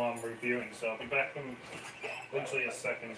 while I'm reviewing, so I'll be back in literally a second.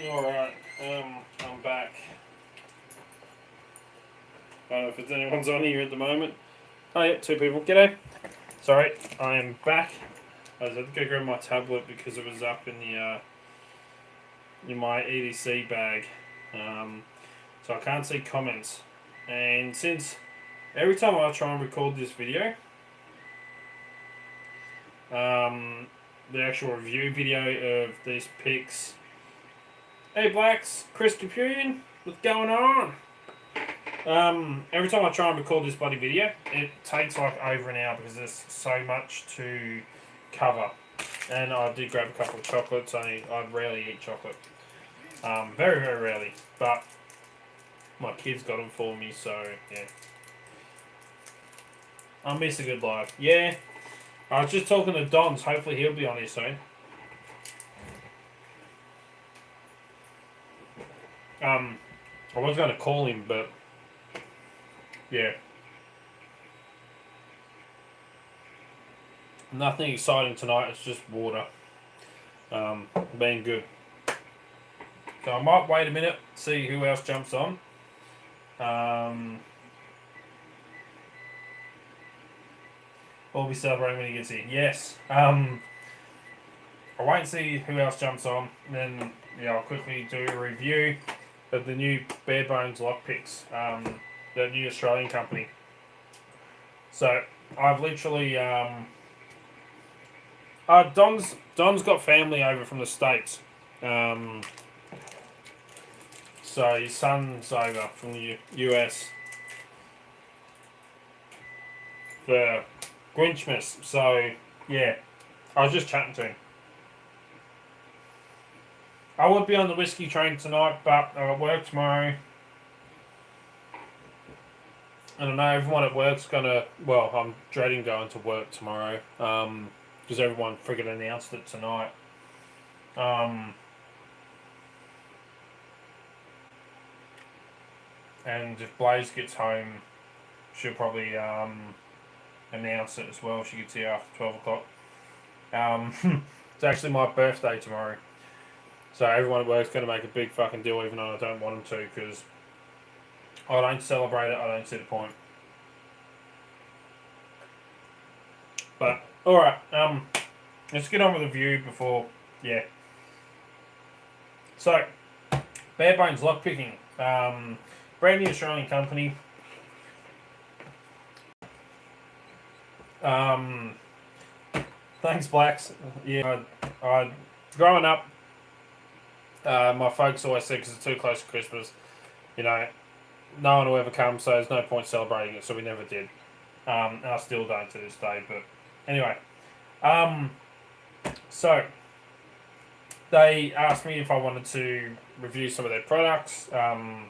Alright, I'm back. I don't know if anyone's on here at the moment. Oh yeah, 2 people. G'day. Sorry, I am back. I was had to go grab my tablet because it was up in the in my EDC bag. So I can't see comments. And since every time I try and record this video, the actual review video of these pics. Hey Blacks, Chris Capurian, what's going on? Every time I try and record this bloody video, it takes like over an hour because there's so much to cover. And I did grab a couple of chocolates. I rarely eat chocolate. Very, very rarely. But my kids got them for me, so yeah. I miss a good life. Yeah. I was just talking to Don's. Hopefully he'll be on here soon. I was going to call him, but yeah. Nothing exciting tonight, it's just water. Being good. So I might wait a minute, see who else jumps on. We'll be celebrating when he gets here. Yes. I'll wait and see who else jumps on. And then yeah, I'll quickly do a review of the new Bare Bones Lockpicks, the new Australian company. So I've literally Don's got family over from the States. So his son's over from the US for Grinchmas. So yeah, I was just chatting to him. I would be on the whiskey train tonight, but I got work tomorrow. I don't know, everyone at work's gonna... Well, I'm dreading going to work tomorrow. Because everyone friggin' announced it tonight. And if Blaze gets home, she'll probably announce it as well. She gets here after 12 o'clock. It's actually my birthday tomorrow. So everyone at work's going to make a big fucking deal, even though I don't want them to, because I don't celebrate it, I don't see the point. But, alright, let's get on with the view before, yeah. So, Bare Bones Lockpicking, brand new Australian company. Thanks, Blacks. Yeah, I growing up, my folks always said, because it's too close to Christmas, you know, no one will ever come, so there's no point celebrating it, so we never did. And I still don't to this day, but anyway. So, they asked me if I wanted to review some of their products, and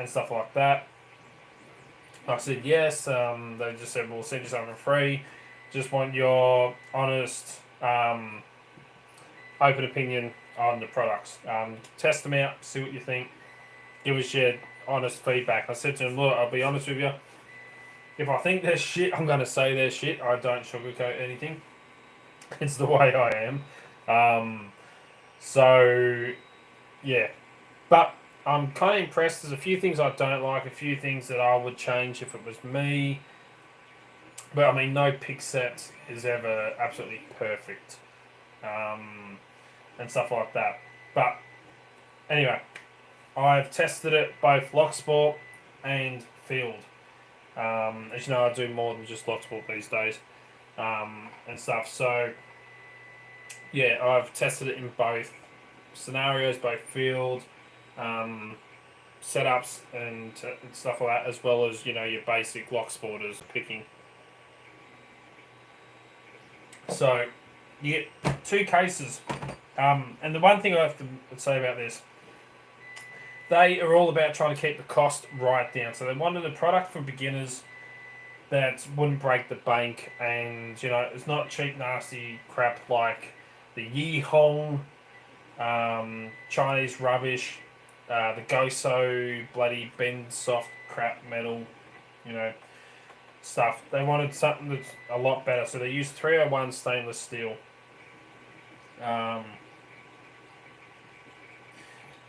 stuff like that. I said yes. They just said, we'll send you something for free. Just want your honest, open opinion on the products. Test them out, see what you think. Give us your honest feedback. I said to him, look, I'll be honest with you. If I think they're shit, I'm going to say they're shit. I don't sugarcoat anything. It's the way I am. So, yeah. But I'm kind of impressed. There's a few things I don't like, a few things that I would change if it was me. But, I mean, no pick set is ever absolutely perfect. And stuff like that. But, anyway, I've tested it both lock sport and field. As you know, I do more than just lock sport these days. And stuff. So, yeah, I've tested it in both scenarios, both field, setups, and stuff like that, as well as, you know, your basic lock sporters picking. So, you get 2 cases. And the one thing I have to say about this, they are all about trying to keep the cost right down. So they wanted a product for beginners that wouldn't break the bank, and, you know, it's not cheap, nasty crap like the Yi Hong, Chinese rubbish, the Goso bloody bend soft crap metal, you know, stuff. They wanted something that's a lot better, so they used 301 stainless steel. I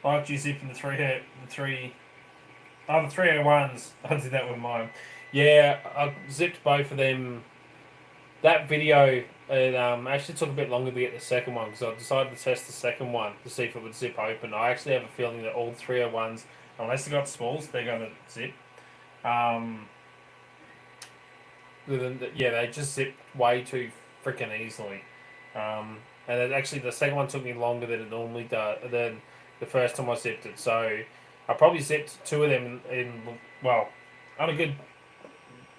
like you zipping the 301s. I did that with mine. Yeah, I zipped both of them. That video, it actually took a bit longer to get the second one because I decided to test the second one to see if it would zip open. I actually have a feeling that all 301s, unless they got smalls, they're going to zip. Yeah, they just zip way too freaking easily. And then actually the second one took me longer than it normally does, than the first time I zipped it. So I probably zipped 2 of them well, on a good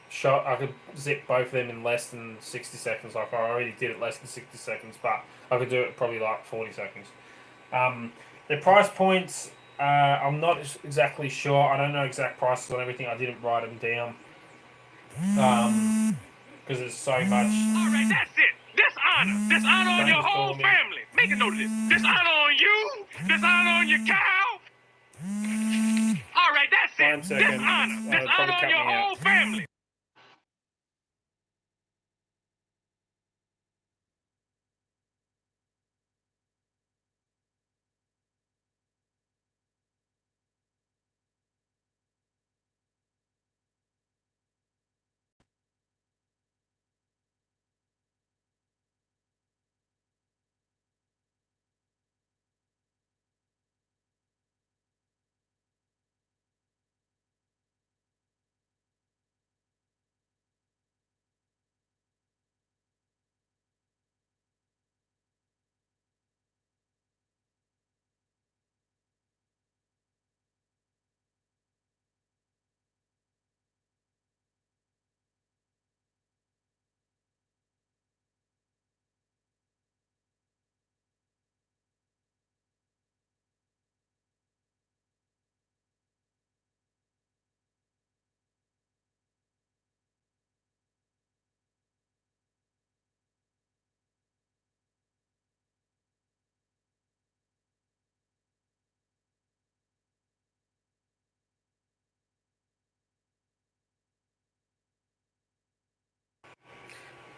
shot, I could zip both of them in less than 60 seconds. Like, I already did it less than 60 seconds, but I could do it probably like 40 seconds. The price points, I'm not exactly sure. I don't know exact prices on everything. I didn't write them down. Because there's so much. Alright, that's it. Dishonor. Dishonor on your whole family. Make a note of this. Dishonor on you. Dishonor on your cow. Alright, that's it. 1 second. Dishonor. Dishonor on your whole family.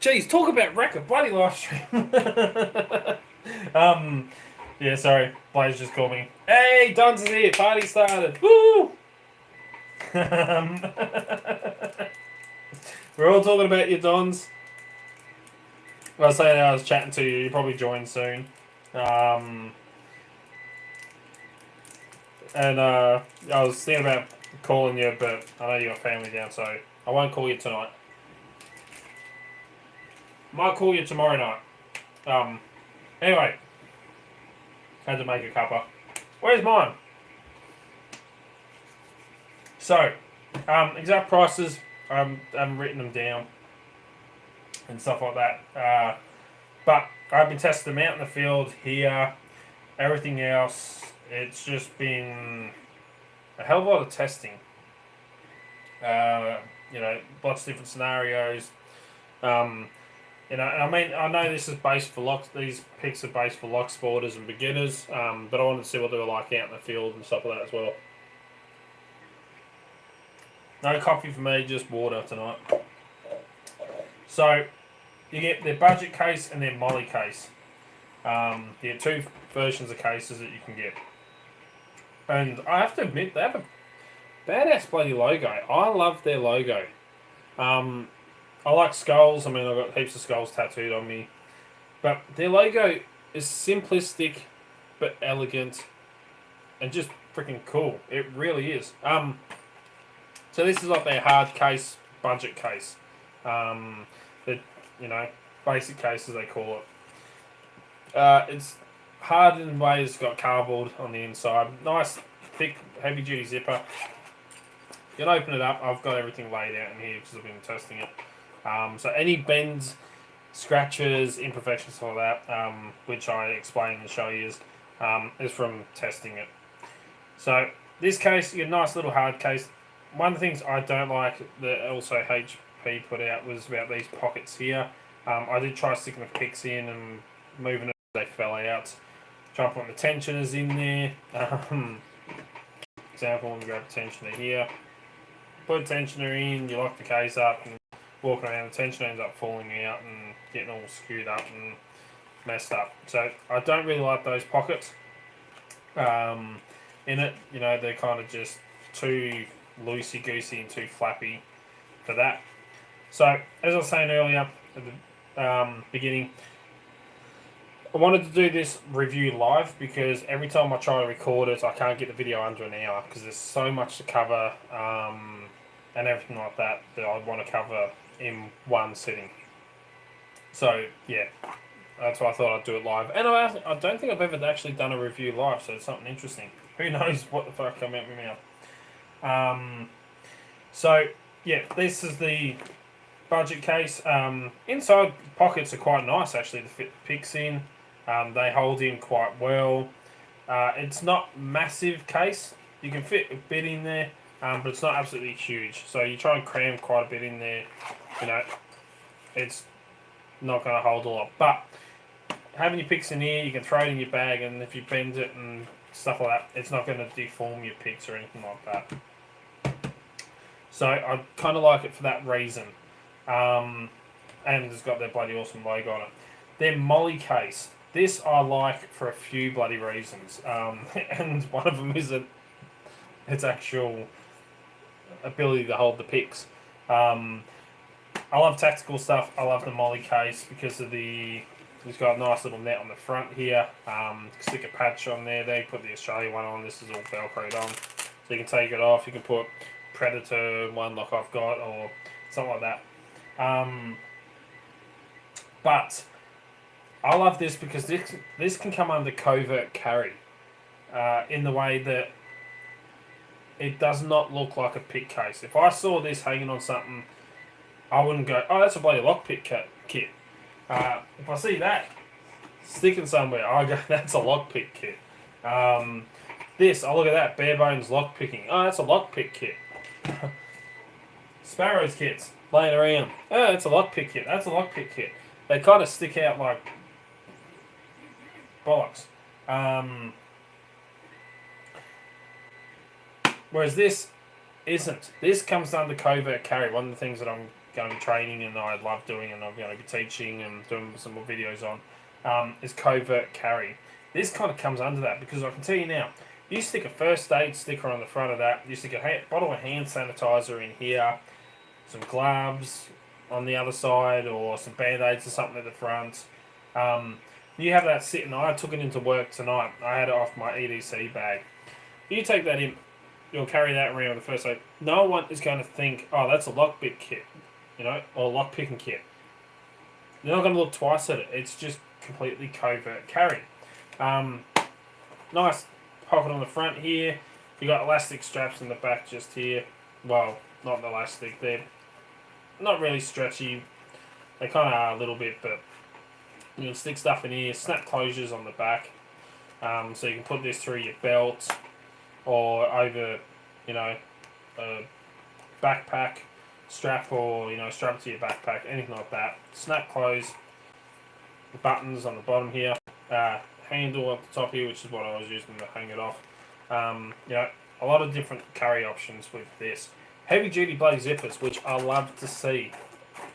Jeez, talk about record bloody live stream. Yeah, sorry. Blaze just called me. Hey, Don's is here. Party started. Woo! We're all talking about your Dons. I was saying I was chatting to you. You probably join soon. And I was thinking about calling you, but I know you got family down, so I won't call you tonight. Might call you tomorrow night. Anyway, had to make a cuppa. Where's mine? So, exact prices. I haven't written them down and stuff like that. But I've been testing them out in the field here. Everything else, it's just been a hell of a lot of testing. You know, lots of different scenarios. You know, and I mean, I know this is based for lock. These picks are based for lock sporters and beginners, but I wanted to see what they were like out in the field and stuff like that as well. No coffee for me, just water tonight. So you get their budget case and their molly case. You get two versions of cases that you can get, and I have to admit they have a badass bloody logo. I love their logo. I like skulls. I mean, I've got heaps of skulls tattooed on me. But their logo is simplistic but elegant and just freaking cool. It really is. So this is like their hard case, budget case. The, you know, basic case as they call it. It's hard in ways, it's got cardboard on the inside. Nice, thick, heavy duty zipper. You can open it up. I've got everything laid out in here because I've been testing it. So any bends, scratches, imperfections, all that, which I explain and show you, is from testing it. So this case, you get a nice little hard case. One of the things I don't like that also HP put out was about these pockets here. I did try sticking the picks in and moving it, they fell out. Try to put the tensioners in there. Example, let me grab the tensioner here. Put a tensioner in, you lock the case up, and walking around, the tensioner ends up falling out and getting all screwed up and messed up. So I don't really like those pockets in it. You know, they're kind of just too loosey-goosey and too flappy for that. So, as I was saying earlier at the beginning, I wanted to do this review live because every time I try to record it, I can't get the video under an hour because there's so much to cover and everything like that that I want to cover in one sitting. So, yeah, that's why I thought I'd do it live. And I don't think I've ever actually done a review live, so it's something interesting. Who knows what the fuck come out of my mouth. So, yeah, this is the budget case. Inside pockets are quite nice, actually, to fit the picks in. They hold in quite well. It's not massive case. You can fit a bit in there, but it's not absolutely huge. So you try and cram quite a bit in there, you know, it's not going to hold a lot. But having your picks in here, you can throw it in your bag, and if you bend it and stuff like that, it's not going to deform your picks or anything like that. So I kind of like it for that reason. And it's got their bloody awesome logo on it. Their molly case. This I like for a few bloody reasons. And one of them is its actual ability to hold the picks. I love tactical stuff. I love the molly case because of it's got a nice little net on the front here. Stick a patch on there. They put the Australia one on. This is all velcroed on. So you can take it off. You can put Predator one like I've got or something like that. But I love this because this can come under covert carry in the way that it does not look like a pick case. If I saw this hanging on something, I wouldn't go, oh, that's a bloody lockpick kit. If I see that sticking somewhere, I go, that's a lockpick kit. This, I look at that, bare bones lockpicking. Oh, that's a lockpick kit. Sparrow's kits laying around. Oh, it's a lockpick kit. That's a lockpick kit. They kind of stick out like bollocks. Whereas this isn't. This comes under covert carry. One of the things that I'm going to be training and I love doing and I'm going to be teaching and doing some more videos on is covert carry. This kind of comes under that because I can tell you now, you stick a first aid sticker on the front of that, you stick a bottle of hand sanitizer in here, some gloves on the other side or some band-aids or something at the front. You have that sitting. I took it into work tonight. I had it off my EDC bag. You take that in, you'll carry that around with the first aid. No one is going to think, oh, that's a lockpick kit, you know, or a lockpicking kit. You're not going to look twice at it. It's just completely covert carry. Nice pocket on the front here. You got elastic straps in the back just here. Well, not elastic. They're not really stretchy. They kind of are a little bit, but you can stick stuff in here. Snap closures on the back. So you can put this through your belt or over, you know, a backpack strap or, you know, strap it to your backpack, anything like that. Snap close. buttons on the bottom here, handle up the top here, which is what I was using to hang it off. You know, a lot of different carry options with this. Heavy duty bloody zippers, which I love to see.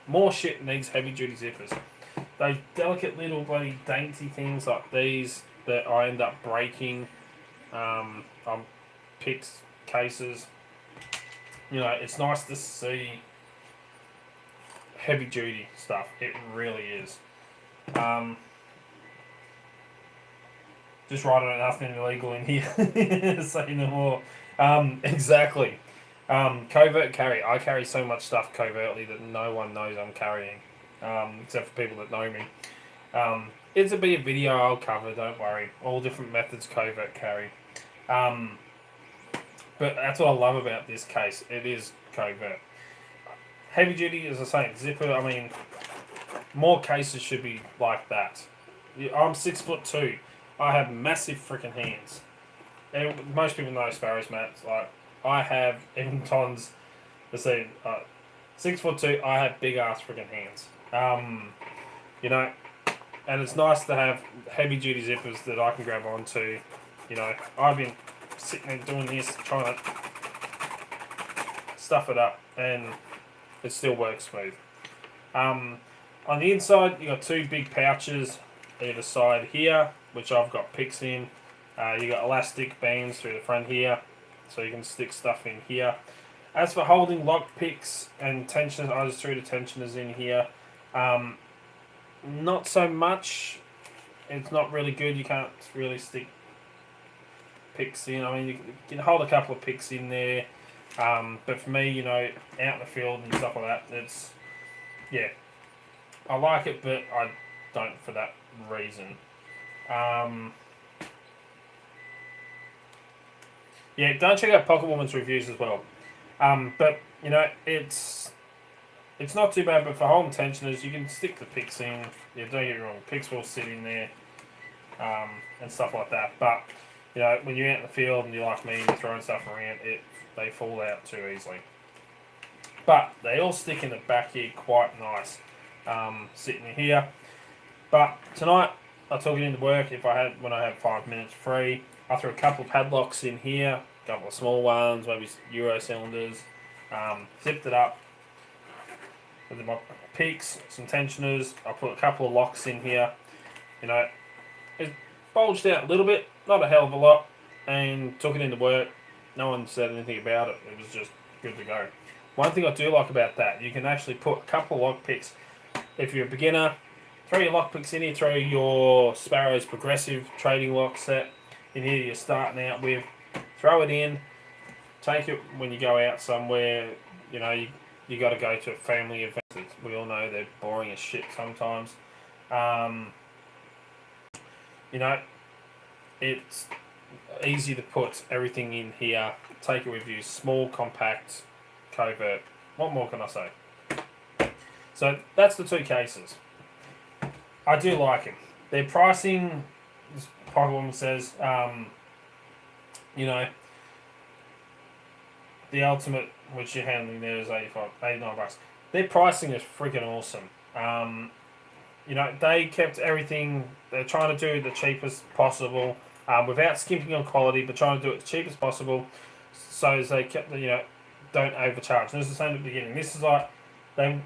More shit needs heavy duty zippers. Those delicate little bloody dainty things like these that I end up breaking on picks cases. You know, it's nice to see heavy duty stuff. It really is. Just writing nothing illegal in here. Say no more. Exactly. Covert carry. I carry so much stuff covertly that no one knows I'm carrying, except for people that know me. It's a bit of video I'll cover. Don't worry. All different methods covert carry. But that's what I love about this case. It is covert. Heavy duty, as I say, zipper. I mean, more cases should be like that. I'm 6'2". I have massive freaking hands. And most people know Sparrow's mats. Like I have even Tons. Let's see, 6'2". I have big ass freaking hands. You know, and it's nice to have heavy duty zippers that I can grab onto. You know, I've been sitting there doing this, trying to stuff it up, and it still works smooth. On the inside, you got two big pouches either side here, which I've got picks in. You got elastic bands through the front here, so you can stick stuff in here. As for holding lock picks and tensioners, I just threw the tensioners in here. Not so much. It's not really good. You can't really stick picks in. I mean, you can hold a couple of picks in there. But for me, you know, out in the field and stuff like that, it's, yeah. I like it, but I don't for that reason. Yeah, don't check out Pocket Woman's reviews as well. But, you know, it's not too bad, but for holding tensioners, you can stick the picks in. Yeah, don't get me wrong, picks will sit in there, and stuff like that. But, you know, when you're out in the field and you're like me and you're throwing stuff around, they fall out too easily. But they all stick in the back here quite nice, sitting in here. But tonight, I took it into work when I had 5 minutes free. I threw a couple of padlocks in here, a couple of small ones, maybe Euro cylinders, zipped it up with my peaks, some tensioners. I put a couple of locks in here. You know, it bulged out a little bit, not a hell of a lot, and took it into work. No one said anything about it. It was just good to go. One thing I do like about that, you can actually put a couple of lock picks. If you're a beginner, throw your lock picks in here, throw your Sparrow's progressive trading lock set in here you're starting out with, throw it in, take it when you go out somewhere. You know, you got to go to a family event. We all know they're boring as shit sometimes. You know, it's easy to put everything in here, take it with you, small, compact, covert. What more can I say? So that's the two cases. I do like them. Their pricing, as Pocket Woman says, you know, the ultimate, which you're handling there, is $89. Their pricing is freaking awesome. You know, they kept everything, they're trying to do the cheapest possible, without skimping on quality, but trying to do it the cheapest possible, so as they kept, you know, don't overcharge. And this is the same at the beginning. This is like, a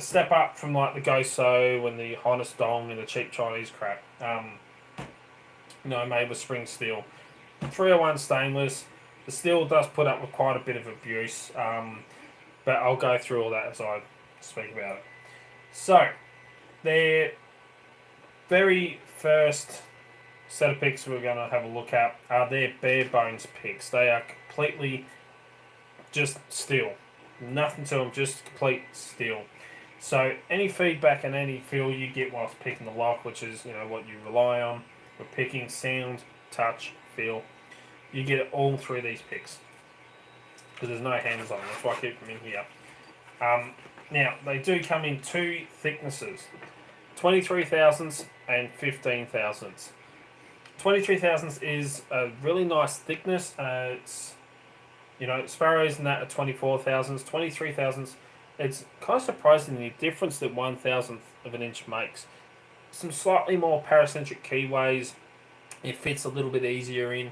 step up from like the Goso and the Honest Dong and the cheap Chinese crap. You know, made with spring steel. 301 stainless. The steel does put up with quite a bit of abuse, but I'll go through all that as I speak about it. So, their very first set of picks we're going to have a look at are their bare bones picks. They are completely just steel. Nothing to them, just complete steel. So any feedback and any feel you get whilst picking the lock, which is, you know, what you rely on for picking, sound, touch, feel, you get it all through these picks. Because there's no handles on them, that's why I keep them in here. Now, they do come in two thicknesses, 23 thousandths and 15 thousandths. 23 thousandths is a really nice thickness. It's, you know, Sparrows and that are 24 thousandths, 23 thousandths. It's kind of surprising the difference that 1,000th of an inch makes. some slightly more paracentric keyways. It fits a little bit easier in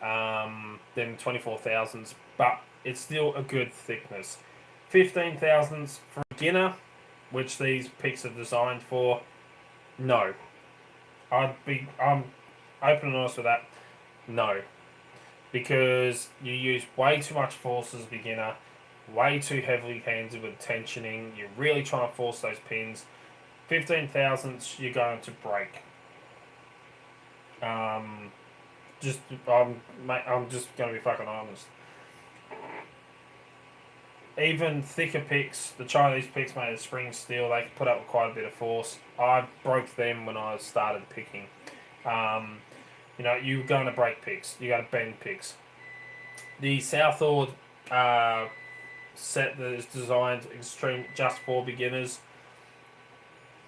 than 24,000s, but it's still a good thickness. 15,000s for a beginner, which these picks are designed for, no. I'm open and honest with that, no. Because you use way too much force as a beginner, way too heavily handed with tensioning, you're really trying to force those pins. 15,000s, you're going to break. I'm just going to be fucking honest. Even thicker picks, the Chinese picks made of spring steel, they can put up with quite a bit of force. I broke them when I started picking. You're going to break picks. You got to bend picks. The Southord set that is designed extreme just for beginners,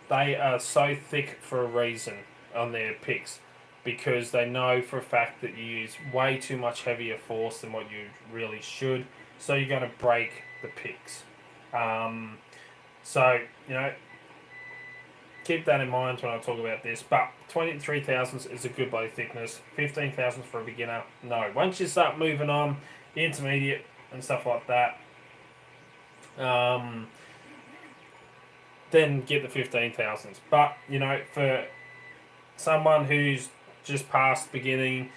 they are so thick for a reason on their picks, because they know for a fact that you use way too much heavier force than what you really should, so you're going to break the picks. Keep that in mind when I talk about this. But 23,000s is a good body thickness. 15,000s for a beginner, no. Once you start moving on, the intermediate and stuff like that, then get the 15,000s. But, for someone who's just past beginning,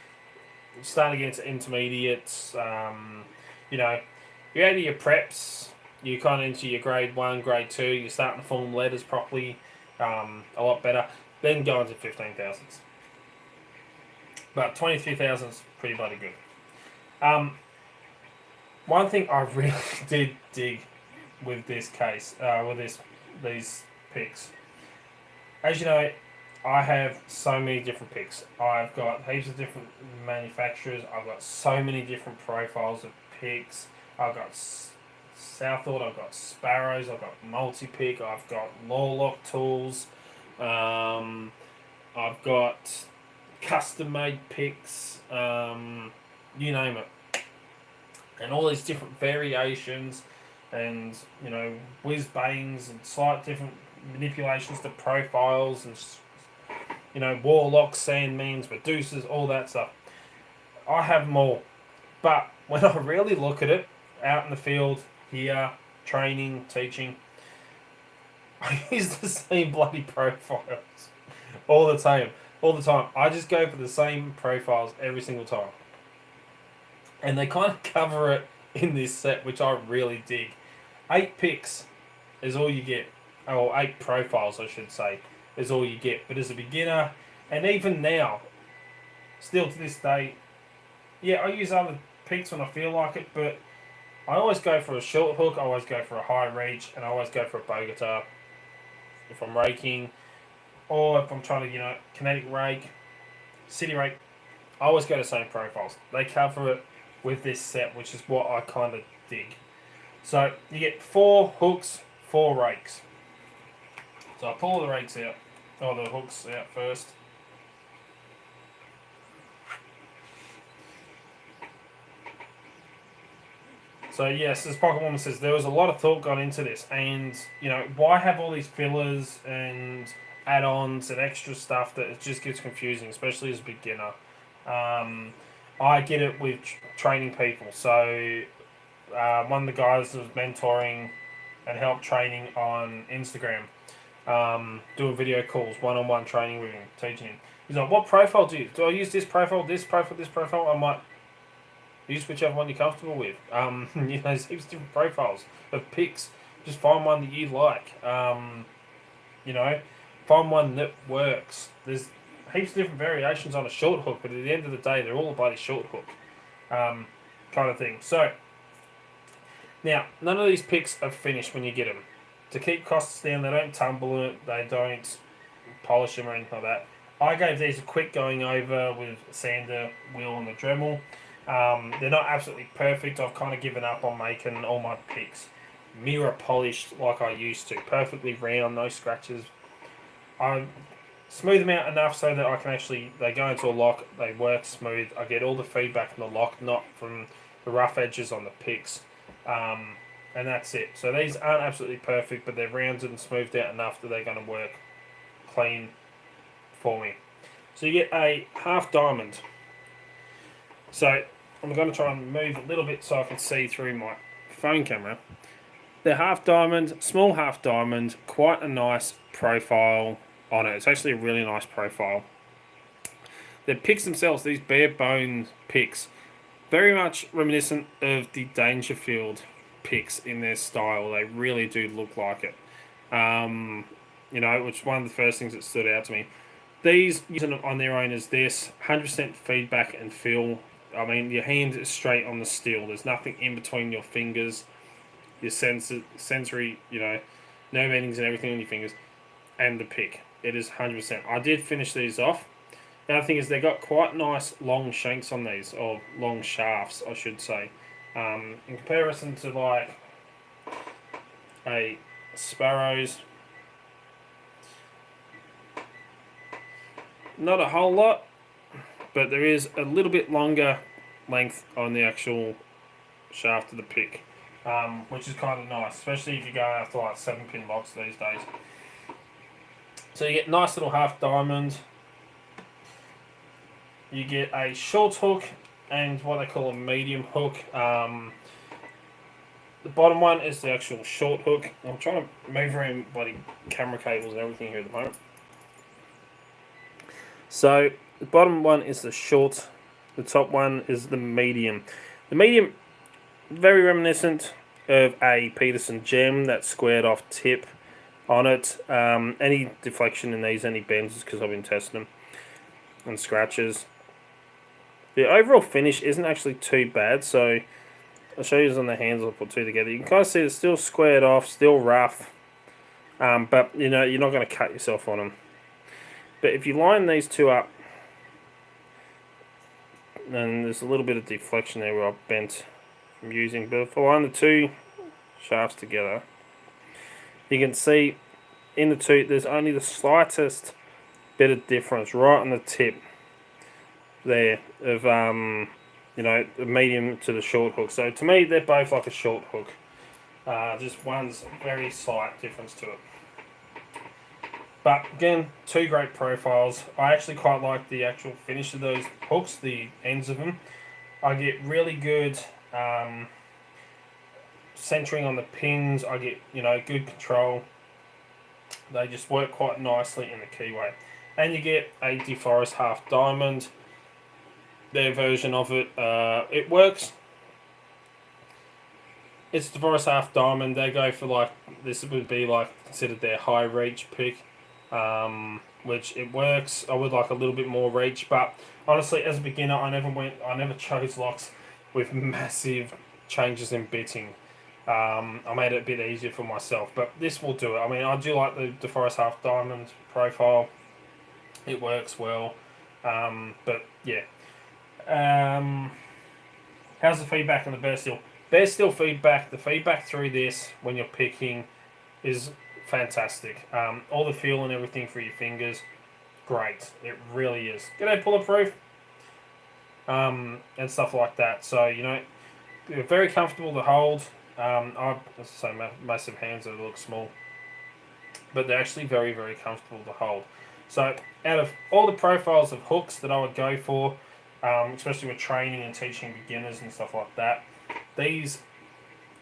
starting to get into intermediates, you're out of your preps, you're kind of into your grade 1, grade 2, you're starting to form letters properly, a lot better, then go into 15,000s. But 23,000s, pretty bloody good. One thing I really did dig with this case, these picks, as you know, I have so many different picks. I've got heaps of different manufacturers. I've got so many different profiles of picks. I've got Southord, I've got Sparrows, I've got Multi-Pick, I've got Lock tools, I've got custom-made picks, you name it. And all these different variations and, whiz bangs and slight different manipulations to profiles and, warlocks, sandmans, reducers, all that stuff. I have them all. But when I really look at it, out in the field, here, training, teaching, I use the same bloody profiles all the time. I just go for the same profiles every single time. And they kind of cover it in this set, which I really dig. 8 picks is all you get. Or 8 profiles, I should say, is all you get. But as a beginner, and even now, still to this day, yeah, I use other picks when I feel like it, but I always go for a short hook, I always go for a high reach, and I always go for a bow guitar if I'm raking, or if I'm trying to, kinetic rake, city rake. I always go to the same profiles. They cover it with this set, which is what I kind of dig. So you get 4 hooks, 4 rakes. So I pull the rakes out, or the hooks out first. So yes, as Pocket Woman says, there was a lot of thought gone into this, and why have all these fillers and add-ons and extra stuff that it just gets confusing, especially as a beginner. I get it with training people. So one of the guys that was mentoring and helped training on Instagram, doing video calls, one-on-one training with him, teaching him. He's like, "What profile do you use? Do I use this profile, this profile, this profile?" I'm like, use whichever one you're comfortable with. There's heaps of different profiles of picks. Just find one that you like. Find one that works. There's heaps of different variations on a short hook, but at the end of the day, they're all a bloody short hook kind of thing. So, now, none of these picks are finished when you get them. To keep costs down, they don't tumble it, they don't polish them or anything like that. I gave these a quick going over with a sander, wheel, and the Dremel. They're not absolutely perfect. I've kind of given up on making all my picks mirror polished like I used to. Perfectly round, no scratches. I smooth them out enough so that I can actually, they go into a lock, they work smooth. I get all the feedback from the lock, not from the rough edges on the picks. And that's it. So these aren't absolutely perfect, but they're rounded and smoothed out enough that they're going to work clean for me. So you get a half diamond. So I'm going to try and move a little bit so I can see through my phone camera. The half diamond, small half diamond, quite a nice profile on it. It's actually a really nice profile. The picks themselves, these bare bone picks, very much reminiscent of the Dangerfield picks in their style. They really do look like it. Which is one of the first things that stood out to me. These, using it on their own as this, 100% feedback and feel. I mean, your hand is straight on the steel. There's nothing in between your fingers, your sensory, nerve endings and everything on your fingers, and the pick. It is 100%. I did finish these off. The other thing is they got quite nice long shanks on these, or long shafts, I should say. In comparison to like a Sparrow's, not a whole lot, but there is a little bit longer length on the actual shaft of the pick, which is kind of nice, especially if you're going after like 7-pin locks these days. So you get nice little half diamond. You get a short hook and what they call a medium hook. The bottom one is the actual short hook. I'm trying to move around bloody camera cables and everything here at the moment. So the bottom one is the short. The top one is the medium. The medium, very reminiscent of a Peterson gem, that squared off tip on it. Any deflection in these, any bends, is because I've been testing them, and scratches. The overall finish isn't actually too bad, so I'll show you on the hands. I'll put two together. You can kind of see it's still squared off, still rough, but you're not going to cut yourself on them. But if you line these two up, and there's a little bit of deflection there where I've bent from using, but if I line the two shafts together, you can see in the two there's only the slightest bit of difference right on the tip there of the medium to the short hook. So to me they're both like a short hook, just one's very slight difference to it. But again, two great profiles. I actually quite like the actual finish of those hooks, the ends of them. I get really good centering on the pins. I get good control. They just work quite nicely in the keyway. And you get a DeForest half diamond. Their version of it, it works. It's DeForest half diamond. They go for this would be considered their high reach pick. Which it works. I would like a little bit more reach, but honestly, as a beginner, I never chose locks with massive changes in bitting. I made it a bit easier for myself, but this will do it. I mean, I do like the DeForest half diamond profile. It works well, but yeah. How's the feedback on the bare steel? Bare steel feedback. The feedback through this when you're picking is fantastic. All the feel and everything for your fingers, great. It really is. G'day, bulletproof. And stuff like that. So they're very comfortable to hold. As I say, massive hands that look small, but they're actually very, very comfortable to hold. So out of all the profiles of hooks that I would go for, especially with training and teaching beginners and stuff like that, these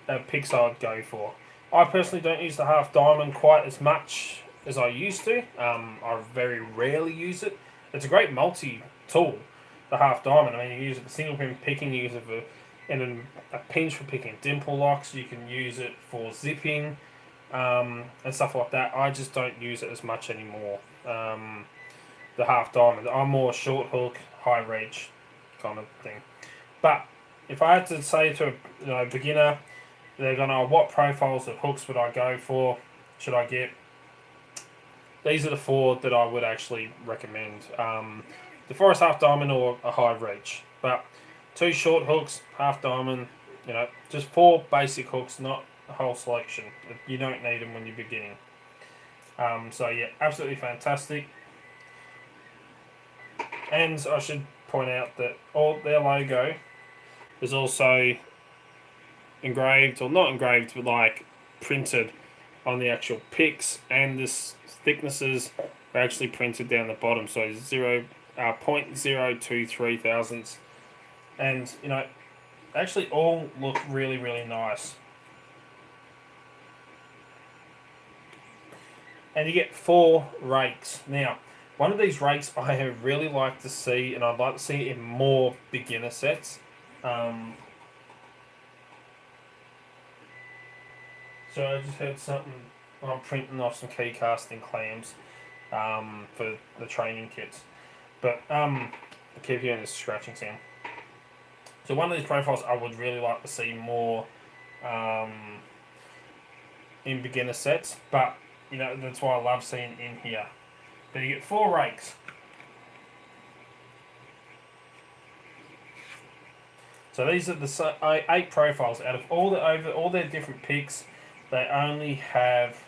are picks I would go for. I personally don't use the half diamond quite as much as I used to. I very rarely use it. It's a great multi-tool, the half diamond. I mean, you use it for single pin picking, you use it for a pinch for picking dimple locks, you can use it for zipping, and stuff like that. I just don't use it as much anymore. The half diamond. I'm more short hook, high reach kind of thing. But if I had to say to a beginner, they're gonna, what profiles of hooks would I go for? Should I get? These are the four that I would actually recommend. The DeForest half diamond or a high reach. But two short hooks, half diamond, just 4 basic hooks, not a whole selection. You don't need them when you're beginning. So yeah, absolutely fantastic. And I should point out that all their logo is also engraved, or not engraved, but printed on the actual picks and the thicknesses are actually printed down the bottom, so 0.023 thousandths, and you know, actually all look really, really nice. And you get 4 rakes. Now, one of these rakes I have really like to see, and I'd like to see in more beginner sets. So I just had something. I'm printing off some key casting clams for the training kits. But I keep hearing this scratching sound. So one of these profiles I would really like to see more in beginner sets, but you know, that's why I love seeing in here. But you get 4 rakes. So these are the 8 profiles out of all their different picks. They only have,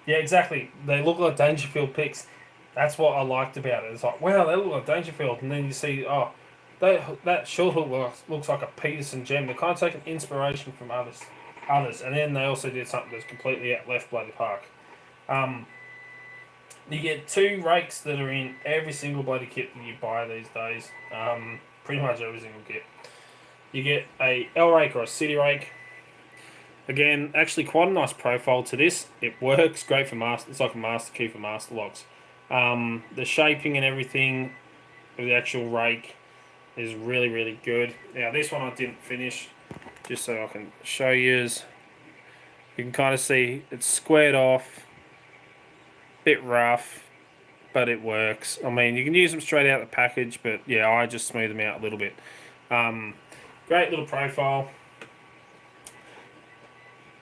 yeah, exactly. They look like Dangerfield picks. That's what I liked about it. It's like, wow, they look like Dangerfield, and then you see, oh, that short hook looks like a Peterson gem. They're kind of taking inspiration from others, and then they also did something that's completely out left bloody park. You get 2 rakes that are in every single bloody kit that you buy these days. Pretty much every single kit. You get a L rake or a city rake. Again, actually quite a nice profile to this. It works great for master. It's like a master key for master locks. The shaping and everything of the actual rake is really, really good. Now this one I didn't finish, just so I can show you. You can kind of see it's squared off. Bit rough, but it works. I mean, you can use them straight out of the package, but yeah, I just smooth them out a little bit. Great little profile.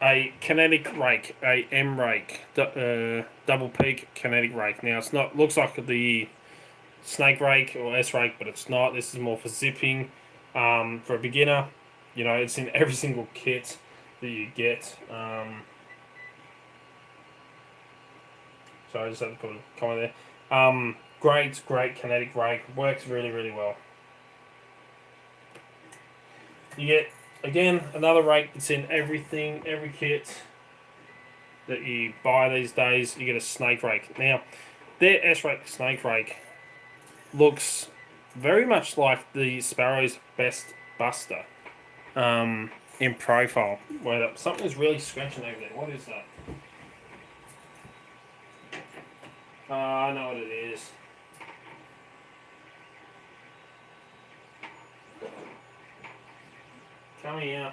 A kinetic rake, a M rake, double peak kinetic rake. Now it's not, looks like the snake rake or S rake, but it's not. This is more for zipping. For a beginner, you know, it's in every single kit that you get. So I just had to put a comment there. Great kinetic rake. Works really, really well. You get, again, another rake that's in every kit that you buy these days. You get a snake rake. Now, their S-rake snake rake looks very much like the Sparrow's Best Buster in profile. Wait up, something's really scratching over there. What is that? I know what it is. Come here.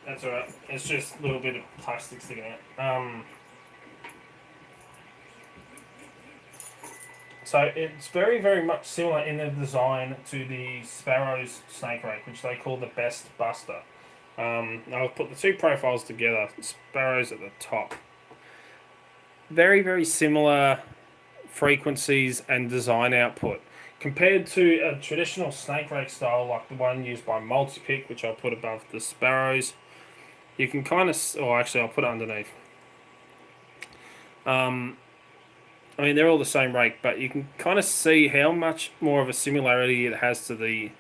That's alright. It's just a little bit of plastic sticking out. So it's very, very much similar in the design to the Sparrow's snake rake, which they call the Best Buster. I'll put the 2 profiles together. Sparrow's at the top. Very, very similar frequencies and design output compared to a traditional snake rake style like the one used by Multipick, which I'll put above the Sparrows. You can kind of, or actually I'll put it underneath. I mean, they're all the same rake, but you can kind of see how much more of a similarity it has to the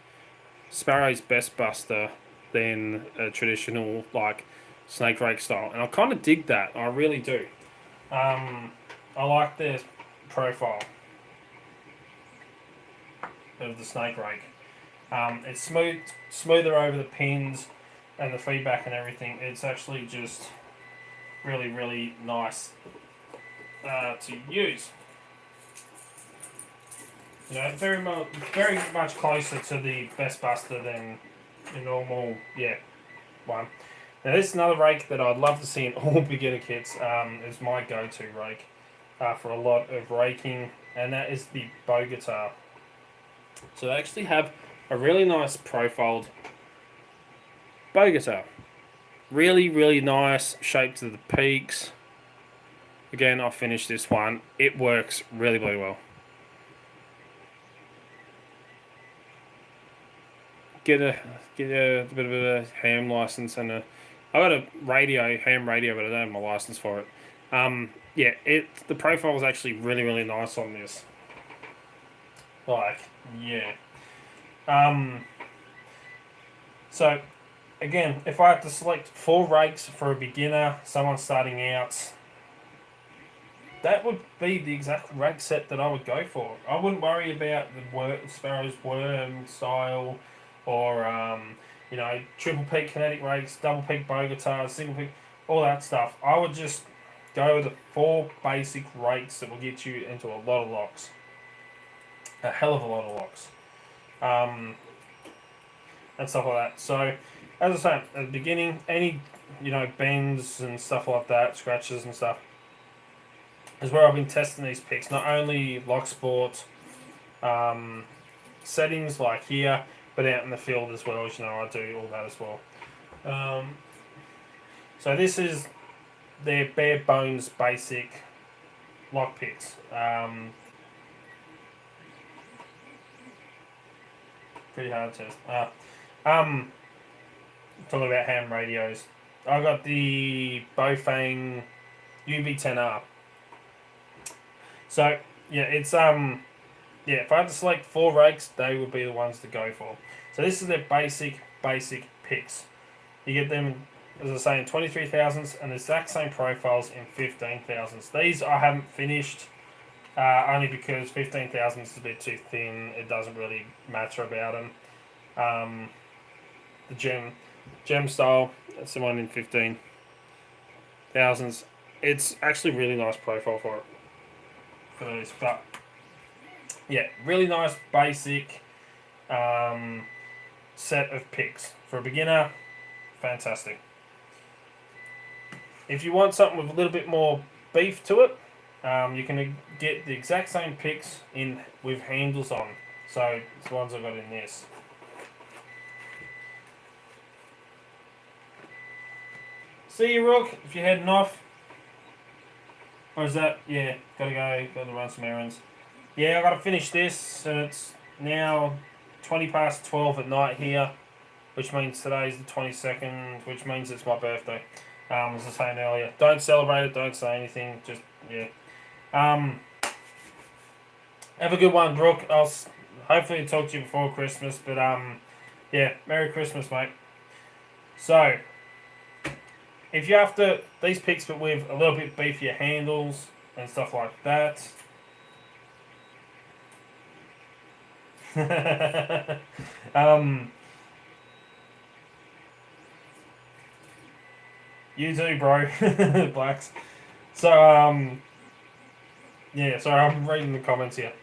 Sparrow's Best Buster than a traditional like snake rake style, and I kind of dig that. I really do. I like the profile of the snake rake. It's smoother over the pins and the feedback and everything. It's actually just really, really nice to use. You know, very much closer to the Best Buster than the normal, one. Now this is another rake that I'd love to see in all beginner kits. Is my go-to rake for a lot of raking, and that is the bow guitar. So they actually have a really nice profiled bow guitar. Really, really nice shape to the peaks. Again, I'll finish this one. It works really, really well. Get a bit of a ham license and I got a ham radio, but I don't have my license for it. The profile is actually really, really nice on this. So again, if I had to select 4 rakes for a beginner, someone starting out, that would be the exact rake set that I would go for. I wouldn't worry about the Sparrow's worm style or, triple peak kinetic rakes, double peak bow guitars, single peak, all that stuff. I would just go with the 4 basic rakes that will get you into a lot of locks. A hell of a lot of locks. And stuff like that. So, as I say, at the beginning, any, bends and stuff like that, scratches and stuff, is where I've been testing these picks. Not only lock sport settings like here, but out in the field as well. As you know, I do all that as well. So this is their bare bones basic lock picks. Pretty hard to test. Talking about ham radios. I got the Bofang UV10R. So yeah, it's if I had to select 4 rakes, they would be the ones to go for. So this is their basic picks. You get them, as I say, in 23,000s and the exact same profiles in 15,000s. These I haven't finished, only because 15,000s is a bit too thin. It doesn't really matter about them. The gem style, that's the one in 15,000s. It's actually really nice profile for those, but yeah, really nice basic set of picks for a beginner. Fantastic. If you want something with a little bit more beef to it, you can get the exact same picks in with handles on. So it's the ones I've got in this. See you, Rook, if you're heading off. Or is that, yeah, gotta run some errands. Yeah, I gotta finish this, and it's now 20 past 12 at night here, which means today's the 22nd, which means it's my birthday. As I was saying earlier, don't celebrate it, don't say anything, just, yeah. Have a good one, Brooke. I'll hopefully talk to you before Christmas, but, yeah, Merry Christmas, mate. So, if you're after these picks but with a little bit beefier handles and stuff like that, you do, bro. Blacks. So, yeah, sorry, I'm reading the comments here.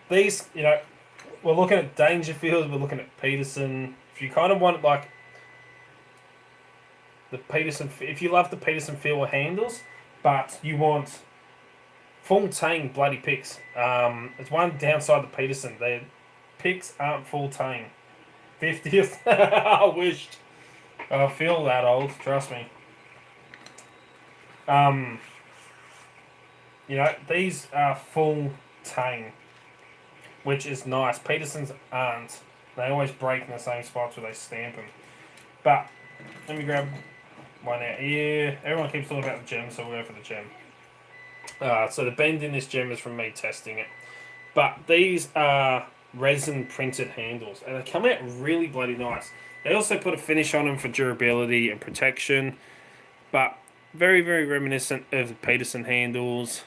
These, we're looking at Dangerfield, we're looking at Peterson. If you kind of want, like, the Peterson, if you love the Peterson feel handles, but you want full tang bloody picks. It's one downside to Peterson. Their picks aren't full tang. 50th. I wished. I feel that old, trust me. These are full tang, which is nice. Peterson's aren't. They always break in the same spots where they stamp them. But, let me grab one out here. Everyone keeps talking about the gem, so we'll go for the gem. So the bend in this gem is from me testing it. But these are resin printed handles, and they come out really bloody nice. They also put a finish on them for durability and protection, but very, very reminiscent of the Peterson handles.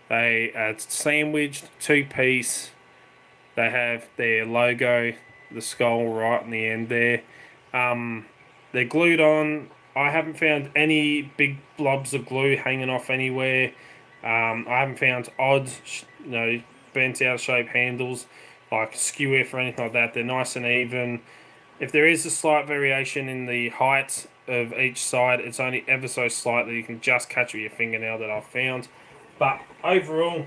They are sandwiched, 2-piece. They have their logo, the skull right in the end there. They're glued on. I haven't found any big blobs of glue hanging off anywhere. I haven't found odd, bent out shape handles, like skew F or anything like that. They're nice and even. If there is a slight variation in the height of each side, it's only ever so slightly. You can just catch with your fingernail that I've found. But overall,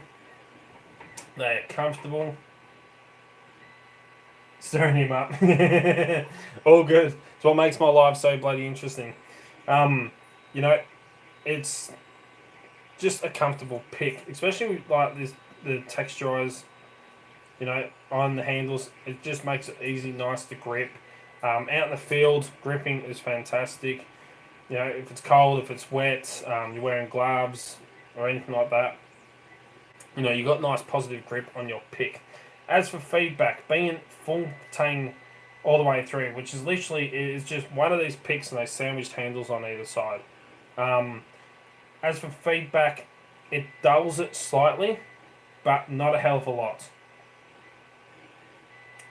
they're comfortable. Stirring him up. All good. It's what makes my life so bloody interesting. It's just a comfortable pick, especially with like the texturize, on the handles. It just makes it easy, nice to grip. Out in the field, gripping is fantastic. If it's cold, if it's wet, you're wearing gloves or anything like that. You got nice positive grip on your pick. As for feedback, being full tang all the way through, which is literally is just one of these picks and they sandwiched handles on either side. As for feedback, it dulls it slightly, but not a hell of a lot.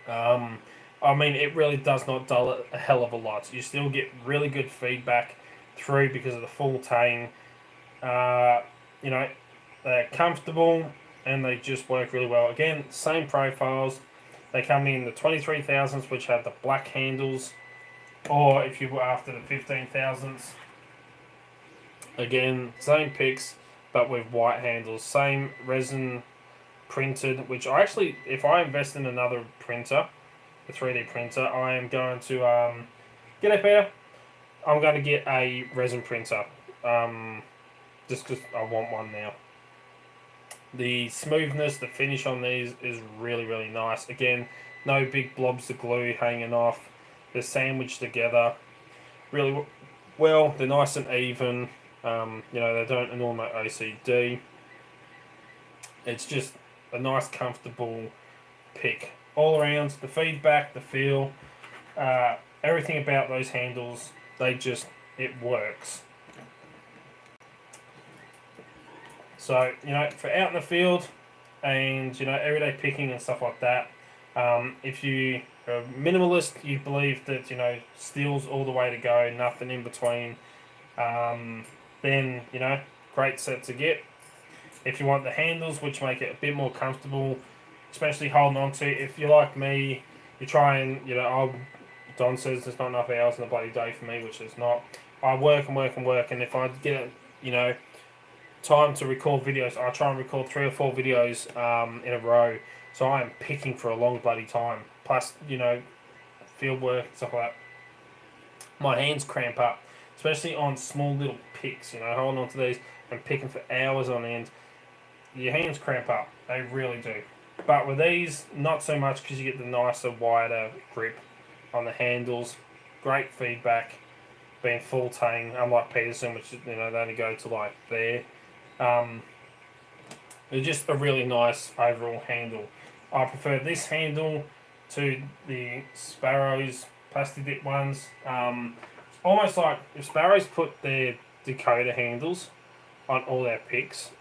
I mean, it really does not dull it a hell of a lot. You still get really good feedback through because of the full tang. You know, they're comfortable and they just work really well. Again, same profiles. They come in the 23,000s, which have the black handles, or if you were after the 15,000s, again, same picks, but with white handles. Same resin printed, which I actually, if I invest in another printer, a 3D printer, I am going to, get up here, I'm going to get a resin printer, just because I want one now. The smoothness, the finish on these is really, really nice. Again, no big blobs of glue hanging off. They're sandwiched together really well. They're nice and even. You know, they don't annoy my OCD. It's just a nice, comfortable pick. All around, the feedback, the feel, everything about those handles, it works. So, you know, for out in the field and, you know, everyday picking and stuff like that, if you are a minimalist, you believe that, you know, steel's all the way to go, nothing in between, then, you know, great set to get. If you want the handles, which make it a bit more comfortable, especially holding on to, if you're like me, you try and, you know, Don says there's not enough hours in the bloody day for me, which is not. I work and work and work, and if I get, you know, time to record videos, I try and record 3 or 4 videos in a row, so I am picking for a long bloody time, plus, you know, field work, stuff like that. My hands cramp up, especially on small little picks, you know, holding on to these and picking for hours on end. Your hands cramp up, they really do. But with these, not so much, because you get the nicer, wider grip on the handles. Great feedback, being full tang, unlike Peterson, which, you know, they only go to like there. It's just a really nice overall handle. I prefer this handle to the Sparrows plastic dip ones. Almost like if Sparrows put their Dakota handles on all their picks,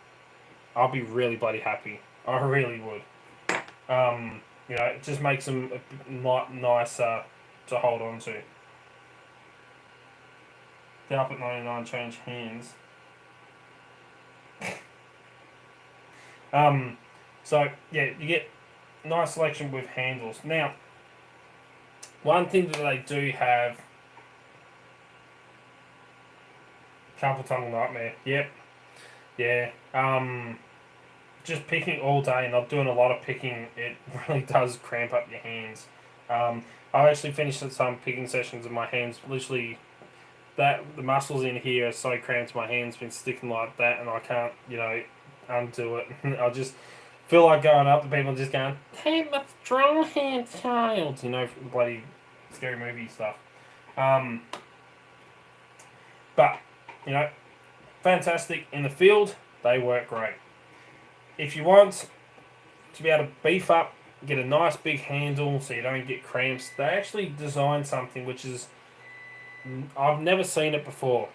I'll be really bloody happy. I really would. You know, it just makes them a lot nicer to hold on to. The up at 99 change hands. So yeah, you get nice selection with handles. Now, one thing that they do have, carpal tunnel nightmare. Yep, yeah. Just picking all day and not doing a lot of picking, it really does cramp up your hands. I actually finished some picking sessions and my hands literally, the muscles in here are so cramped, my hands been sticking like that, and I can't, you know, undo it. I just feel like going up to people and just going, "Hey, the strong hand child," you know, bloody scary movie stuff. But you know, fantastic in the field. They work great. If you want to be able to beef up, get a nice big handle so you don't get cramps, they actually designed something which is, I've never seen it before.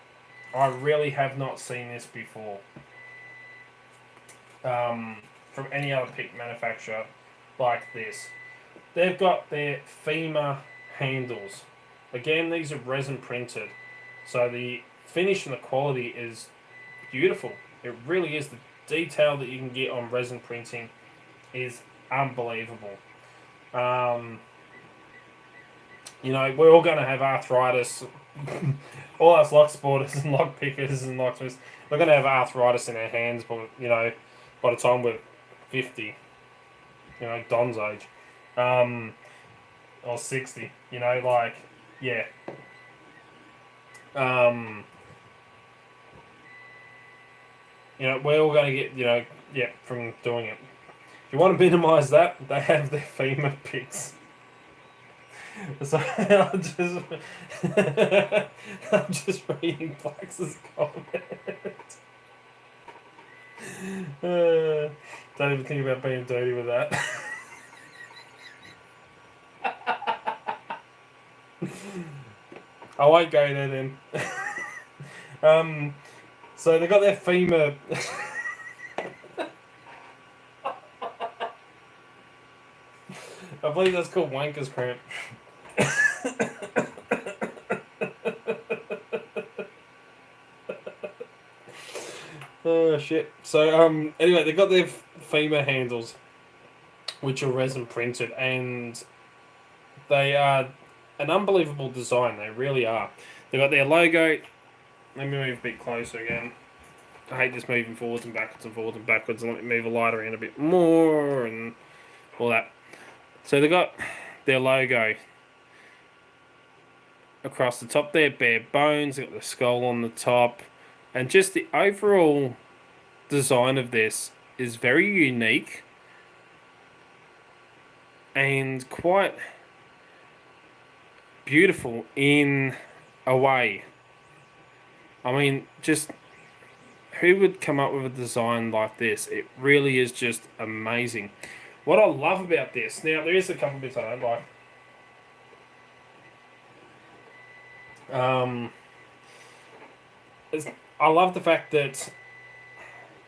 I really have not seen this before. From any other pick manufacturer like this. They've got their Femur handles. Again, these are resin printed. So the finish and the quality is beautiful. It really is. The detail that you can get on resin printing is unbelievable. You know, we're all going to have arthritis. All us lock sporters and lock pickers and locksmiths, we're going to have arthritis in our hands, but you know, by the time we're 50, you know, Don's age, or 60, you know, like, yeah. You know, we're all going to get, you know, yeah, from doing it. If you want to minimise that, they have their femur picks. So I'm just reading Plax's comment. Don't even think about being dirty with that. I won't go there then. So they got their femur. I believe that's called wanker's cramp. Oh shit. So anyway, they got their femur handles, which are resin printed, and they are an unbelievable design. They really are. They got their logo. Let me move a bit closer again. I hate just moving forwards and backwards and forwards and backwards. And let me move the light around a bit more and all that. So they got their logo across the top there, bare bones. They got the skull on the top, and just the overall design of this is very unique and quite beautiful in a way. I mean, just who would come up with a design like this? It really is just amazing. What I love about this, now there is a couple of bits I don't like. I love the fact that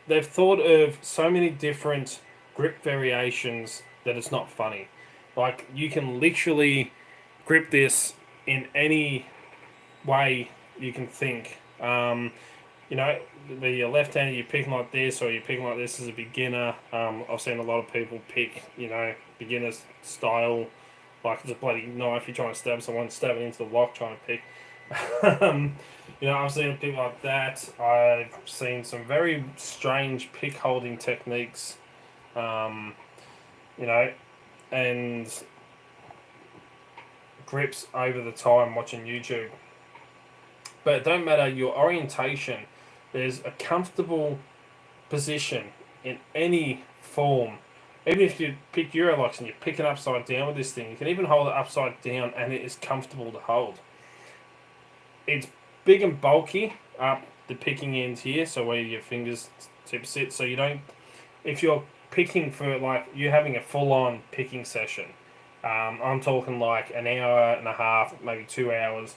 they've thought of so many different grip variations that it's not funny. Like, you can literally grip this in any way you can think. You know, the left-handed, you're picking like this, or you're picking like this as a beginner. I've seen a lot of people pick, you know, beginner's style, like it's a bloody knife. You're trying to stab someone, stab it into the lock, trying to pick. You know, I've seen people like that. I've seen some very strange pick holding techniques. You know, and grips over the time watching YouTube. But it don't matter your orientation. There's a comfortable position in any form. Even if you pick Eurolocks and you're picking upside down with this thing, you can even hold it upside down and it is comfortable to hold. It's big and bulky up the picking end here, so where your fingers tip sit, so you don't, if you're picking for, like, you're having a full-on picking session, I'm talking like an hour and a half, maybe 2 hours,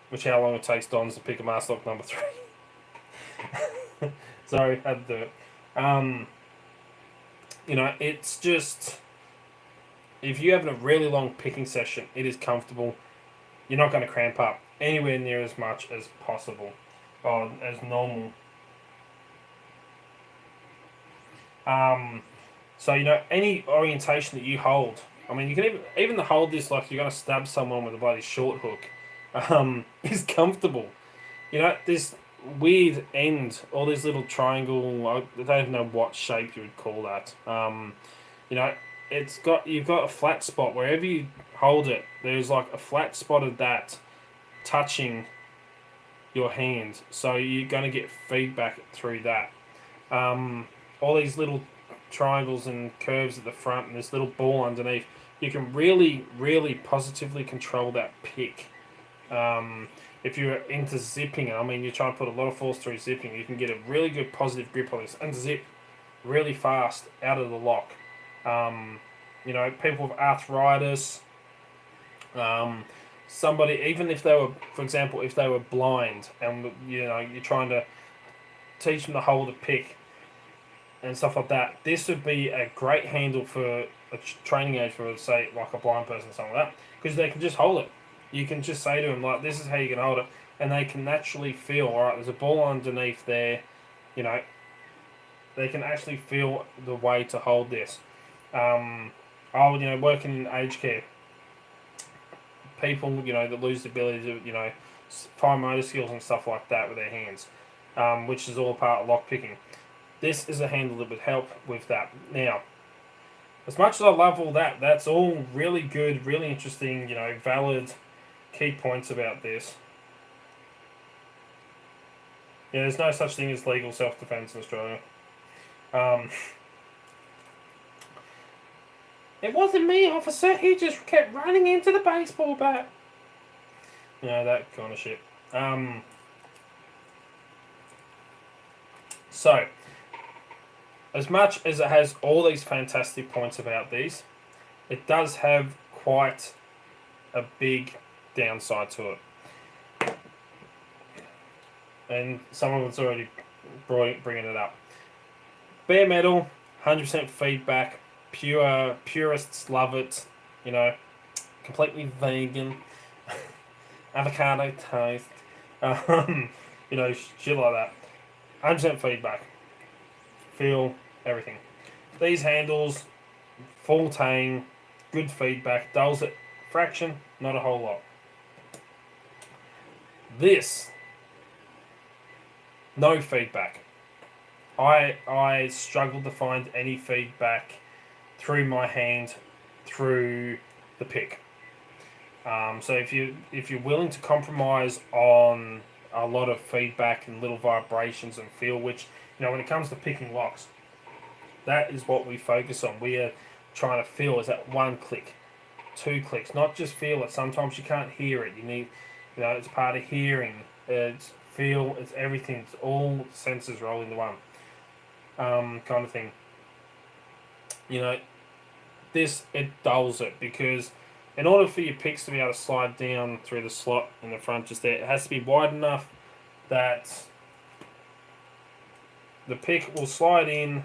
which how long it takes Dons to pick a master lock number 3. Sorry, had to do it. You know, it's just, if you're having a really long picking session, it is comfortable. You're not going to cramp up anywhere near as much as possible, or as normal. So, you know, any orientation that you hold, I mean, you can even hold this like you're going to stab someone with a bloody short hook, is comfortable. You know, this weird end, all these little triangle, I don't even know what shape you would call that. You know, you've got a flat spot wherever you hold it. There's like a flat spot of that touching your hand, so you're going to get feedback through that. All these little triangles and curves at the front and this little ball underneath, you can really, really positively control that pick. If you're into zipping, I mean, you're trying to put a lot of force through zipping, you can get a really good positive grip on this and zip really fast out of the lock. You know, people with arthritis, somebody, even if they were, for example, if they were blind and, you know, you're trying to teach them to hold a pick and stuff like that, this would be a great handle for a training aid for, say, like a blind person or something like that, because they can just hold it. You can just say to them, like, this is how you can hold it, and they can naturally feel, alright, there's a ball underneath there, you know, they can actually feel the way to hold this. You know, working in aged care, people, you know, that lose the ability to, you know, fine motor skills and stuff like that with their hands, which is all part of lockpicking. This is a handle that would help with that. Now, as much as I love all that, that's all really good, really interesting, you know, valid key points about this. Yeah, there's no such thing as legal self-defense in Australia. It wasn't me, officer. He just kept running into the baseball bat. You know, that kind of shit. So, as much as it has all these fantastic points about these, it does have quite a big downside to it. And some of it's already bringing it up. Bare metal, 100% feedback. Purists love it. You know, completely vegan. Avocado toast. You know, shit like that. 100% feedback. Feel everything. These handles, full tang, good feedback. Dulls it fraction, not a whole lot. This, no feedback. I struggled to find any feedback through my hand, through the pick. So if you're willing to compromise on a lot of feedback and little vibrations and feel, which, you know, when it comes to picking locks, that is what we focus on. We are trying to feel, is that 1 click, 2 clicks, not just feel it. Sometimes you can't hear it. You need, you know, it's part of hearing. It's feel. It's everything. It's all senses roll into one. Kind of thing. You know, this, it dulls it, because in order for your picks to be able to slide down through the slot in the front just there, it has to be wide enough that the pick will slide in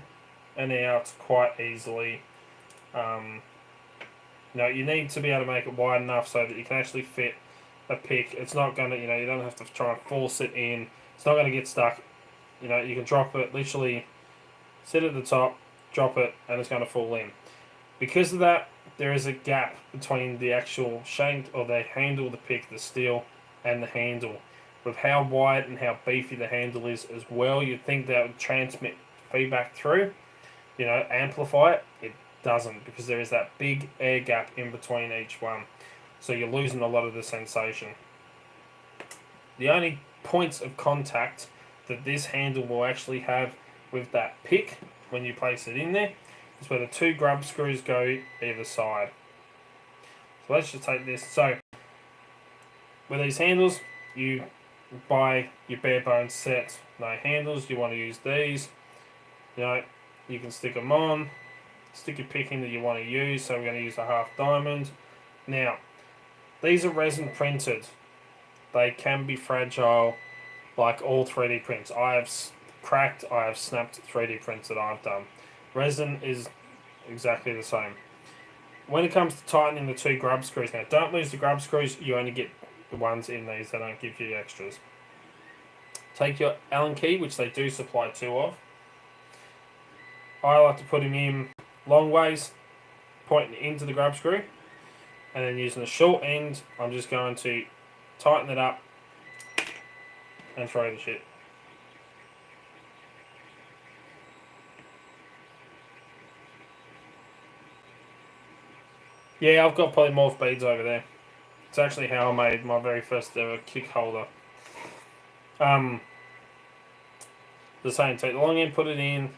and out quite easily. You know, you need to be able to make it wide enough so that you can actually fit a pick. It's not going to, you know, you don't have to try and force it in. It's not going to get stuck. You know, you can drop it, literally sit at the top, drop it, and it's going to fall in. Because of that, there is a gap between the actual shank or the handle of the pick, the steel, and the handle. With how wide and how beefy the handle is as well, you'd think that would transmit feedback through, you know, amplify it. It doesn't, because there is that big air gap in between each one. So you're losing a lot of the sensation. The only points of contact that this handle will actually have with that pick when you place it in there is where the 2 grub screws go either side. So let's just take this. So with these handles, you buy your bare bones set, no handles. You want to use these. You know, you can stick them on. Stick your pick in that you want to use. So we're going to use a half diamond. Now, these are resin printed. They can be fragile, like all 3D prints. I have cracked, I have snapped 3D prints that I've done. Resin is exactly the same. When it comes to tightening the 2 grub screws, now don't lose the grub screws, you only get the ones in these, they don't give you extras. Take your Allen key, which they do supply 2 of. I like to put them in long ways, pointing into the grub screw, and then using the short end, I'm just going to tighten it up and throw the shit. Yeah, I've got polymorph beads over there. It's actually how I made my very first ever kick holder. The same, take the long end, put it in,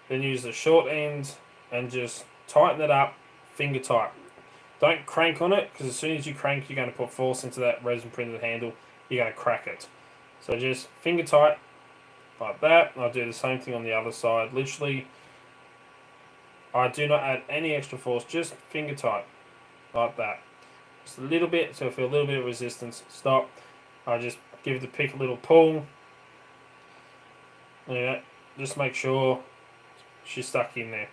then use the short end and just tighten it up, finger tight. Don't crank on it, because as soon as you crank, you're going to put force into that resin printed handle. You're going to crack it. So just finger tight, like that. I'll do the same thing on the other side. Literally, I do not add any extra force, just finger tight, like that. Just a little bit, so I feel a little bit of resistance. Stop. I just give the pick a little pull. Yeah, just make sure she's stuck in there.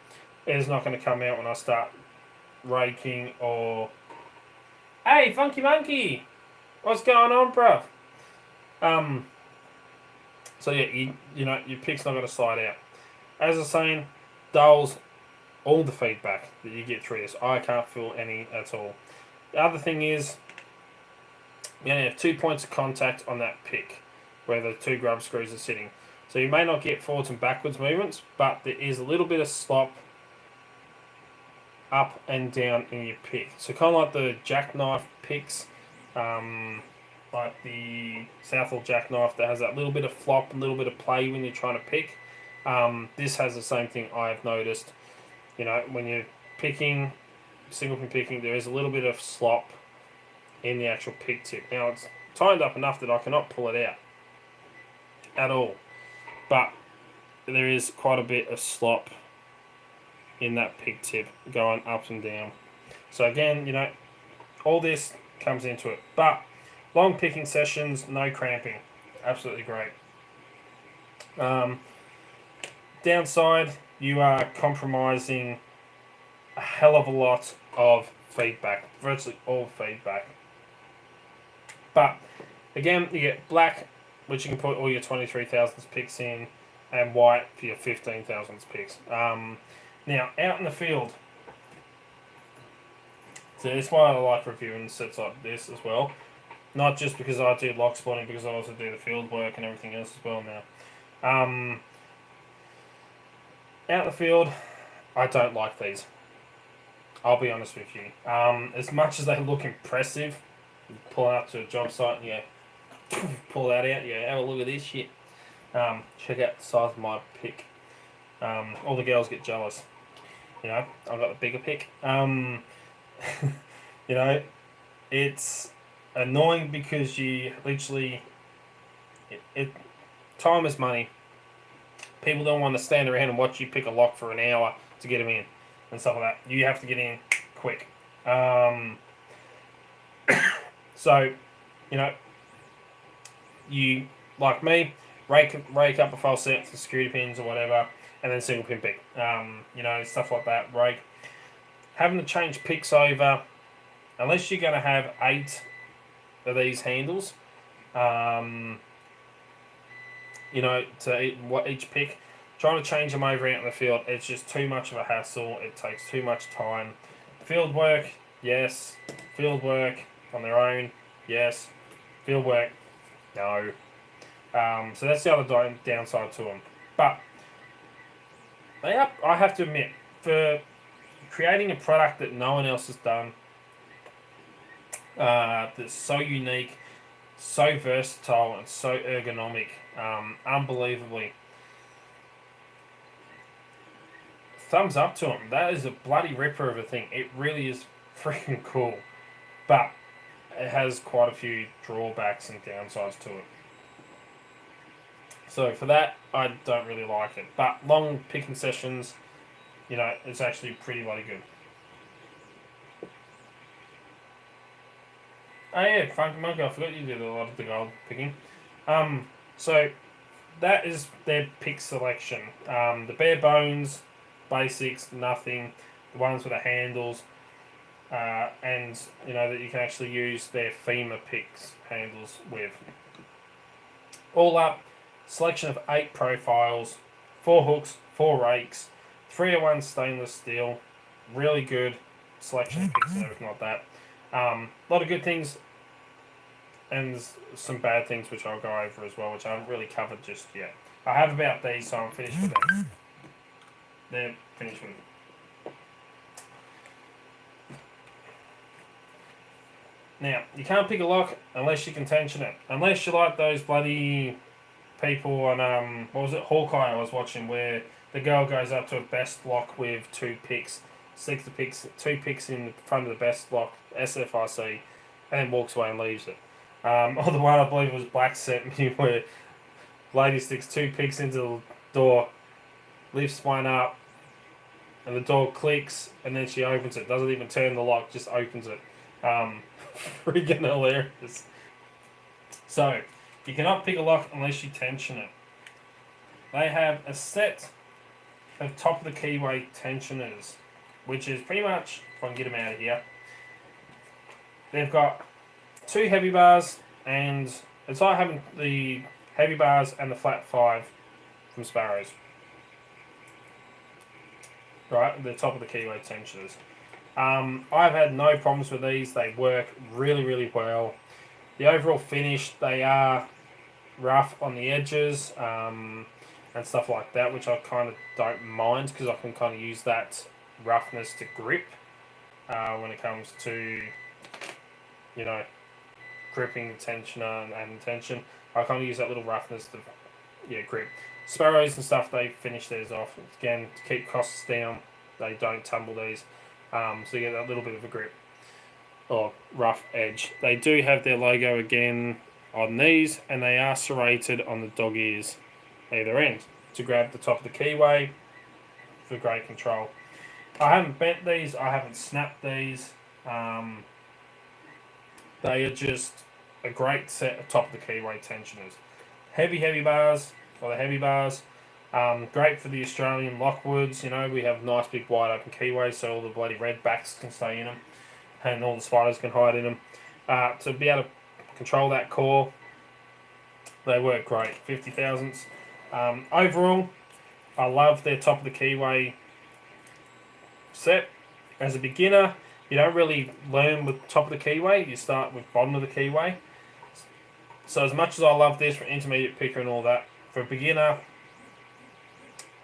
It's not going to come out when I start raking or... Hey, Funky Monkey! What's going on, bruv? So yeah, you know, your pick's not going to slide out. As I was saying, dulls all the feedback that you get through this. I can't feel any at all. The other thing is, you only have 2 points of contact on that pick, where the 2 grub screws are sitting. So you may not get forwards and backwards movements, but there is a little bit of slop up and down in your pick. So kind of like the jackknife picks, like the Southall jackknife that has that little bit of flop, a little bit of play when you're trying to pick. This has the same thing I've noticed. You know, when you're picking, single pin picking, there is a little bit of slop in the actual pick tip. Now it's tightened up enough that I cannot pull it out at all. But there is quite a bit of slop in that pick tip going up and down. So again, you know, all this comes into it. But long picking sessions, no cramping. Absolutely great. Downside, you are compromising a hell of a lot of feedback. Virtually all feedback. But, again, you get black, which you can put all your 23,000s picks in, and white for your 15,000s picks. Now, out in the field, so that's why I like reviewing sets like this as well. Not just because I do lock spotting, because I also do the field work and everything else as well now. Out in the field, I don't like these. I'll be honest with you. As much as they look impressive, you pull out to a job site and you pull that out, you have a look at this shit. Check out the size of my pick. All the girls get jealous. You know, I've got the bigger pick. You know, it's annoying because you literally time is money. People don't want to stand around and watch you pick a lock for an hour to get them in and stuff like that. You have to get in quick. So, you know, you, like me, rake up a false set, some security pins or whatever, and then single pin pick. You know, stuff like that. Rake. Having to change picks over, unless you're going to have 8 of these handles, you know, to each pick, trying to change them over out in the field, it's just too much of a hassle. It takes too much time. Field work, yes. Field work on their own, yes. Field work, no. So that's the other downside to them. But I have to admit, for creating a product that no one else has done, that's so unique, so versatile, and so ergonomic, unbelievably, thumbs up to them. That is a bloody ripper of a thing. It really is freaking cool. But it has quite a few drawbacks and downsides to it. So for that, I don't really like it. But long picking sessions, you know, it's actually pretty bloody good. Oh yeah, Funky Monkey, I forgot you did a lot of the gold picking. So that is their pick selection. The bare bones, basics, nothing. The ones with the handles, and you know that you can actually use their Femur picks handles with. All up, selection of 8 profiles, 4 hooks, 4 rakes, 301 stainless steel, really good selection of picks and everything like that. A lot of good things, and there's some bad things which I'll go over as well, which I haven't really covered just yet. I have about these, so I'm finished with them. They're finished with them. Now, you can't pick a lock unless you can tension it. Unless you like those bloody people on, what was it, Hawkeye I was watching, where the girl goes up to a best lock with 2 picks, sticks the picks, 2 picks in front of the best lock, SFIC, and then walks away and leaves it. Or the one I believe was Black Set Me, where lady sticks 2 picks into the door, lifts one up, and the door clicks, and then she opens it. Doesn't even turn the lock, just opens it. Freaking hilarious. So, you cannot pick a lock unless you tension it. They have a set of top of the keyway tensioners, which is pretty much, if I can get them out of here, they've got 2 heavy bars, and it's like having the heavy bars and the flat 5 from Sparrows. Right, the top of the keyway tensioners. I've had no problems with these. They work really, really well. The overall finish, they are rough on the edges and stuff like that, which I kind of don't mind because I can kind of use that roughness to grip when it comes to, you know, gripping the tensioner and tension. I kind of use that little roughness to, grip. Sparrows and stuff, they finish theirs off. Again, to keep costs down, they don't tumble these. So you get that little bit of a grip or rough edge. They do have their logo again on these, and they are serrated on the dog ears either end to grab the top of the keyway for great control. I haven't bent these, I haven't snapped these. They are just a great set of top of the keyway tensioners. Heavy bars, for the heavy bars. Great for the Australian lockwoods. You know, we have nice big wide open keyways, so all the bloody red backs can stay in them, and all the spiders can hide in them. To be able to control that core, they work great. 50 thousandths. Overall, I love their top of the keyway set. As a beginner, you don't really learn with top of the keyway. You start with bottom of the keyway. So as much as I love this for intermediate picker and all that, for a beginner,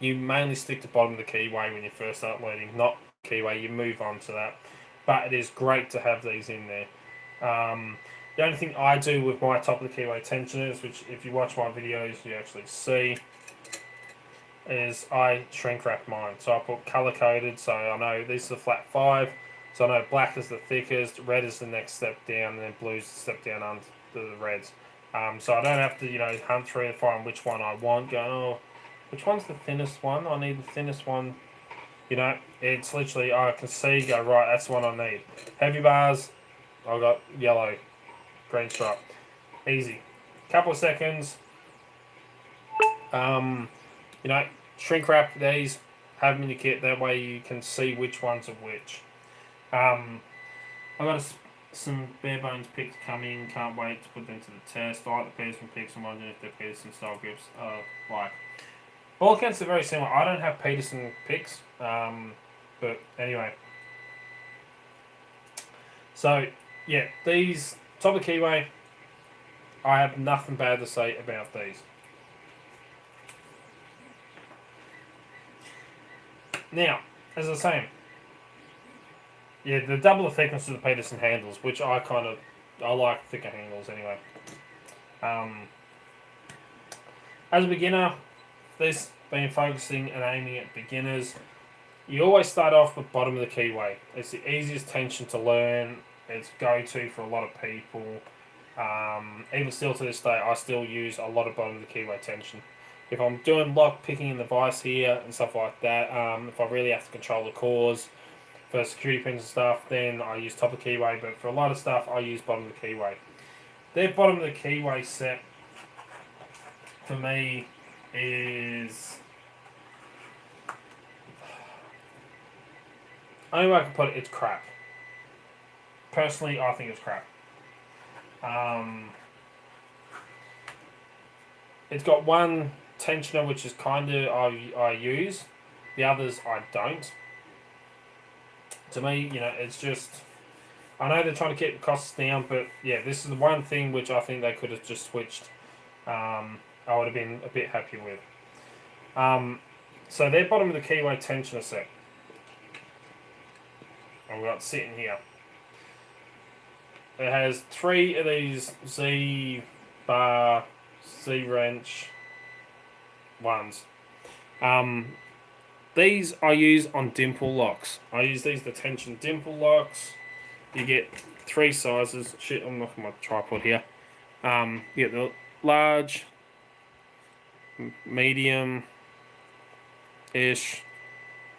you mainly stick to bottom of the keyway when you first start learning. Not keyway, you move on to that. But it is great to have these in there. The only thing I do with my top of the keyway tensioners, which if you watch my videos you actually see, is I shrink wrap mine. So I put colour coded, so I know this is a flat 5, so I know black is the thickest, red is the next step down, and then blue's the step down under the reds. So I don't have to, hunt through and find which one I want. Go, which one's the thinnest one? I need the thinnest one. It's literally, I can see, go, right, that's the one I need. Heavy bars, I've got yellow, green stripe. Easy. Couple of seconds. Shrink wrap these, have them in your kit, that way you can see which ones are which. I've got some bare bones picks coming, can't wait to put them to the test. I like the Peterson picks, I'm wondering if they're Peterson style grips. All accounts are very similar. I don't have Peterson picks, but anyway. So, yeah, these, top of the keyway, I have nothing bad to say about these. Now, as I was saying, the double the thickness of the Peterson handles, which I like thicker handles anyway. As a beginner, this being focusing and aiming at beginners, you always start off with bottom of the keyway. It's the easiest tension to learn. It's go-to for a lot of people. Even still to this day, I still use a lot of bottom of the keyway tension. If I'm doing lock picking in the vise here and stuff like that, if I really have to control the cores for security pins and stuff, then I use top of the keyway. But for a lot of stuff, I use bottom of the keyway. Their bottom of the keyway set for me is, only way I can put it, it's crap. Personally, I think it's crap. It's got one tensioner which is kind of I use, the others I don't. To me, it's just, I know they're trying to keep the costs down, but yeah, this is the one thing which I think they could have just switched. I would have been a bit happier with. So their bottom of the keyway tensioner set, I've got sitting here. It has 3 of these Z-bar, Z-wrench ones. These I use on dimple locks. I use these, the tension dimple locks. You get 3 sizes. Shit, I'm knocking my tripod here. You get the large, medium-ish,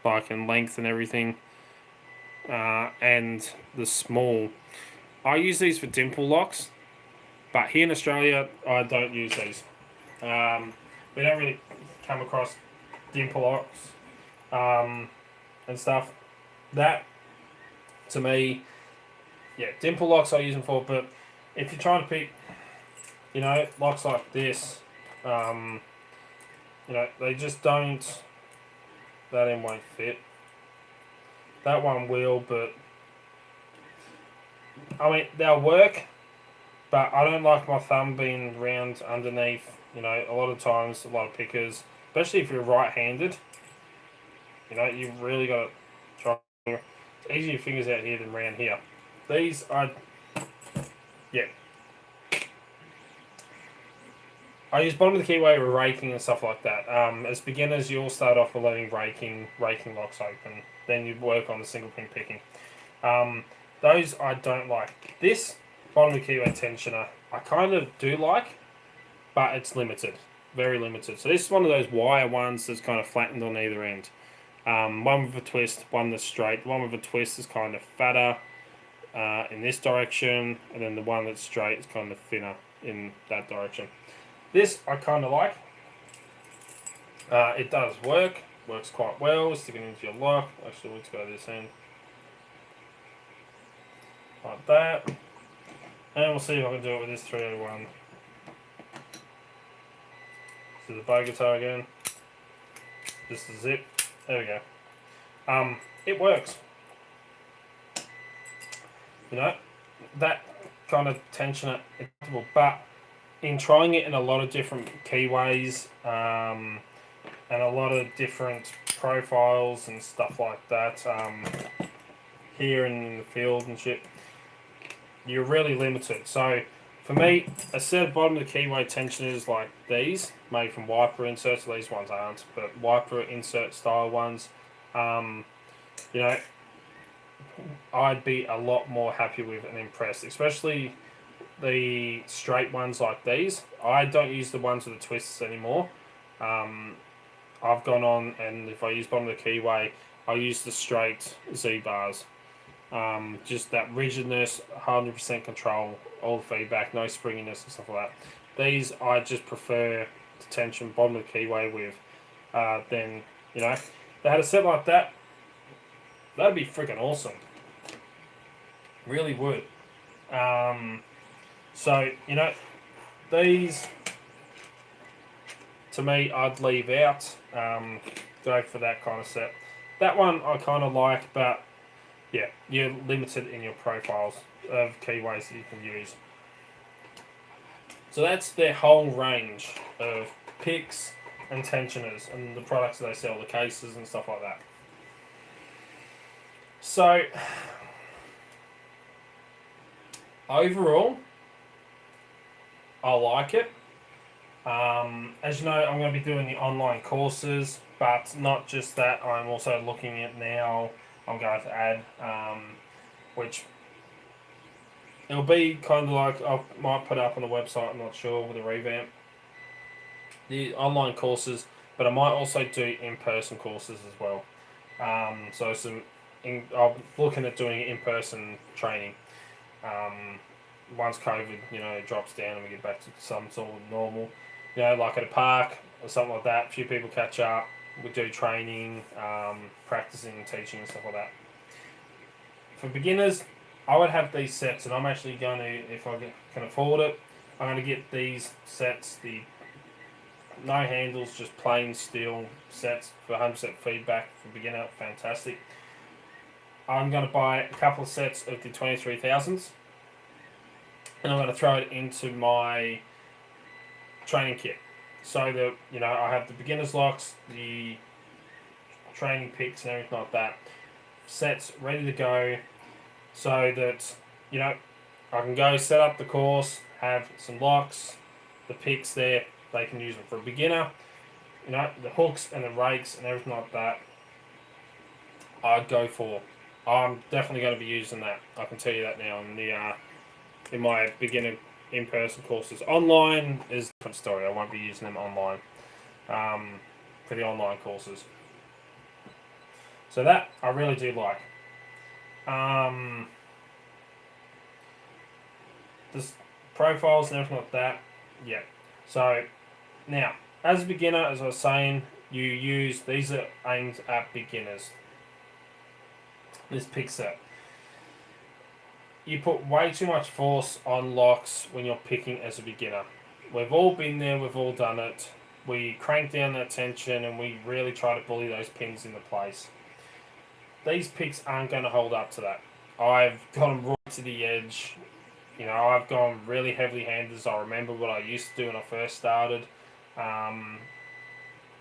like in length and everything, and the small. I use these for dimple locks, but here in Australia, I don't use these. We don't really come across dimple locks and stuff. That, to me, dimple locks I use them for, but if you're trying to pick, locks like this, they just don't, that end won't fit. That one will, but I mean, they'll work, but I don't like my thumb being round underneath. A lot of times, a lot of pickers, especially if you're right-handed, you really got to try. It's easier your fingers out here than round here. These I use bottom of the keyway with raking and stuff like that. As beginners, you'll start off with learning raking locks open. Then you work on the single pin picking. Those I don't like. This bottom of the keyway tensioner I kind of do like, but it's limited, very limited. So this is one of those wire ones that's kind of flattened on either end. One with a twist, one that's straight. The one with a twist is kind of fatter. in this direction, and then the one that's straight is kind of thinner in that direction. This I kind of like. It does works quite well. Sticking into your lock. Actually, let's go this end like that, and we'll see if I can do it with this 301. This is the bow guitar again. Just a zip. There we go. It works. You know, that kind of tension is comfortable, but in trying it in a lot of different keyways, and a lot of different profiles and stuff like that, here in the field and shit, you're really limited. So for me, a set of bottom of the keyway tensioners like these, made from wiper inserts, these ones aren't, but wiper insert style ones, you know, I'd be a lot more happy with and impressed, especially the straight ones like these. I don't use the ones with the twists anymore. I've gone on, and if I use bottom of the keyway, I use the straight Z bars. Just that rigidness, 100% control, all the feedback, no springiness and stuff like that. These I just prefer to tension bottom of the keyway with. Then, you know, if they had a set like that, that'd be freaking awesome. Really would. So, you know, these, to me, I'd leave out. Go for that kind of set. That one I kind of like, but yeah, you're limited in your profiles of keyways that you can use. So that's their whole range of picks and tensioners and the products that they sell, the cases and stuff like that. So overall, I like it. As you know, I'm going to be doing the online courses, but not just that. I'm also looking at now. I'm going to add, which it'll be kind of like I might put up on the website. I'm not sure with a revamp. The online courses, but I might also do in-person courses as well. So I'm looking at doing in-person training. Once COVID, you know, drops down and we get back to some sort of normal, you know, like at a park or something like that, a few people catch up, we do training, practicing, teaching and stuff like that. For beginners, I would have these sets, and I'm actually going to, if I can afford it, I'm going to get these sets, the no handles, just plain steel sets for 100% feedback for beginner, fantastic. I'm going to buy a couple of sets of the 23,000s, and I'm going to throw it into my training kit. So that, you know, I have the beginner's locks, the training picks and everything like that, sets ready to go, so that, you know, I can go set up the course, have some locks, the picks there, they can use them for a beginner, you know, the hooks and the rakes and everything like that, I'd go for. I'm definitely going to be using that. I can tell you that now in my beginner in-person courses. Online is a different story. I won't be using them online for the online courses. So that I really do like. This profiles and everything like that. Yeah. So now, as a beginner, as I was saying, you use these are aimed at beginners. This pick set. You put way too much force on locks when you're picking as a beginner. We've all been there, we've all done it. We crank down that tension and we really try to bully those pins into place. These picks aren't going to hold up to that. I've gone right to the edge. You know, I've gone really heavily handed. I remember what I used to do when I first started. And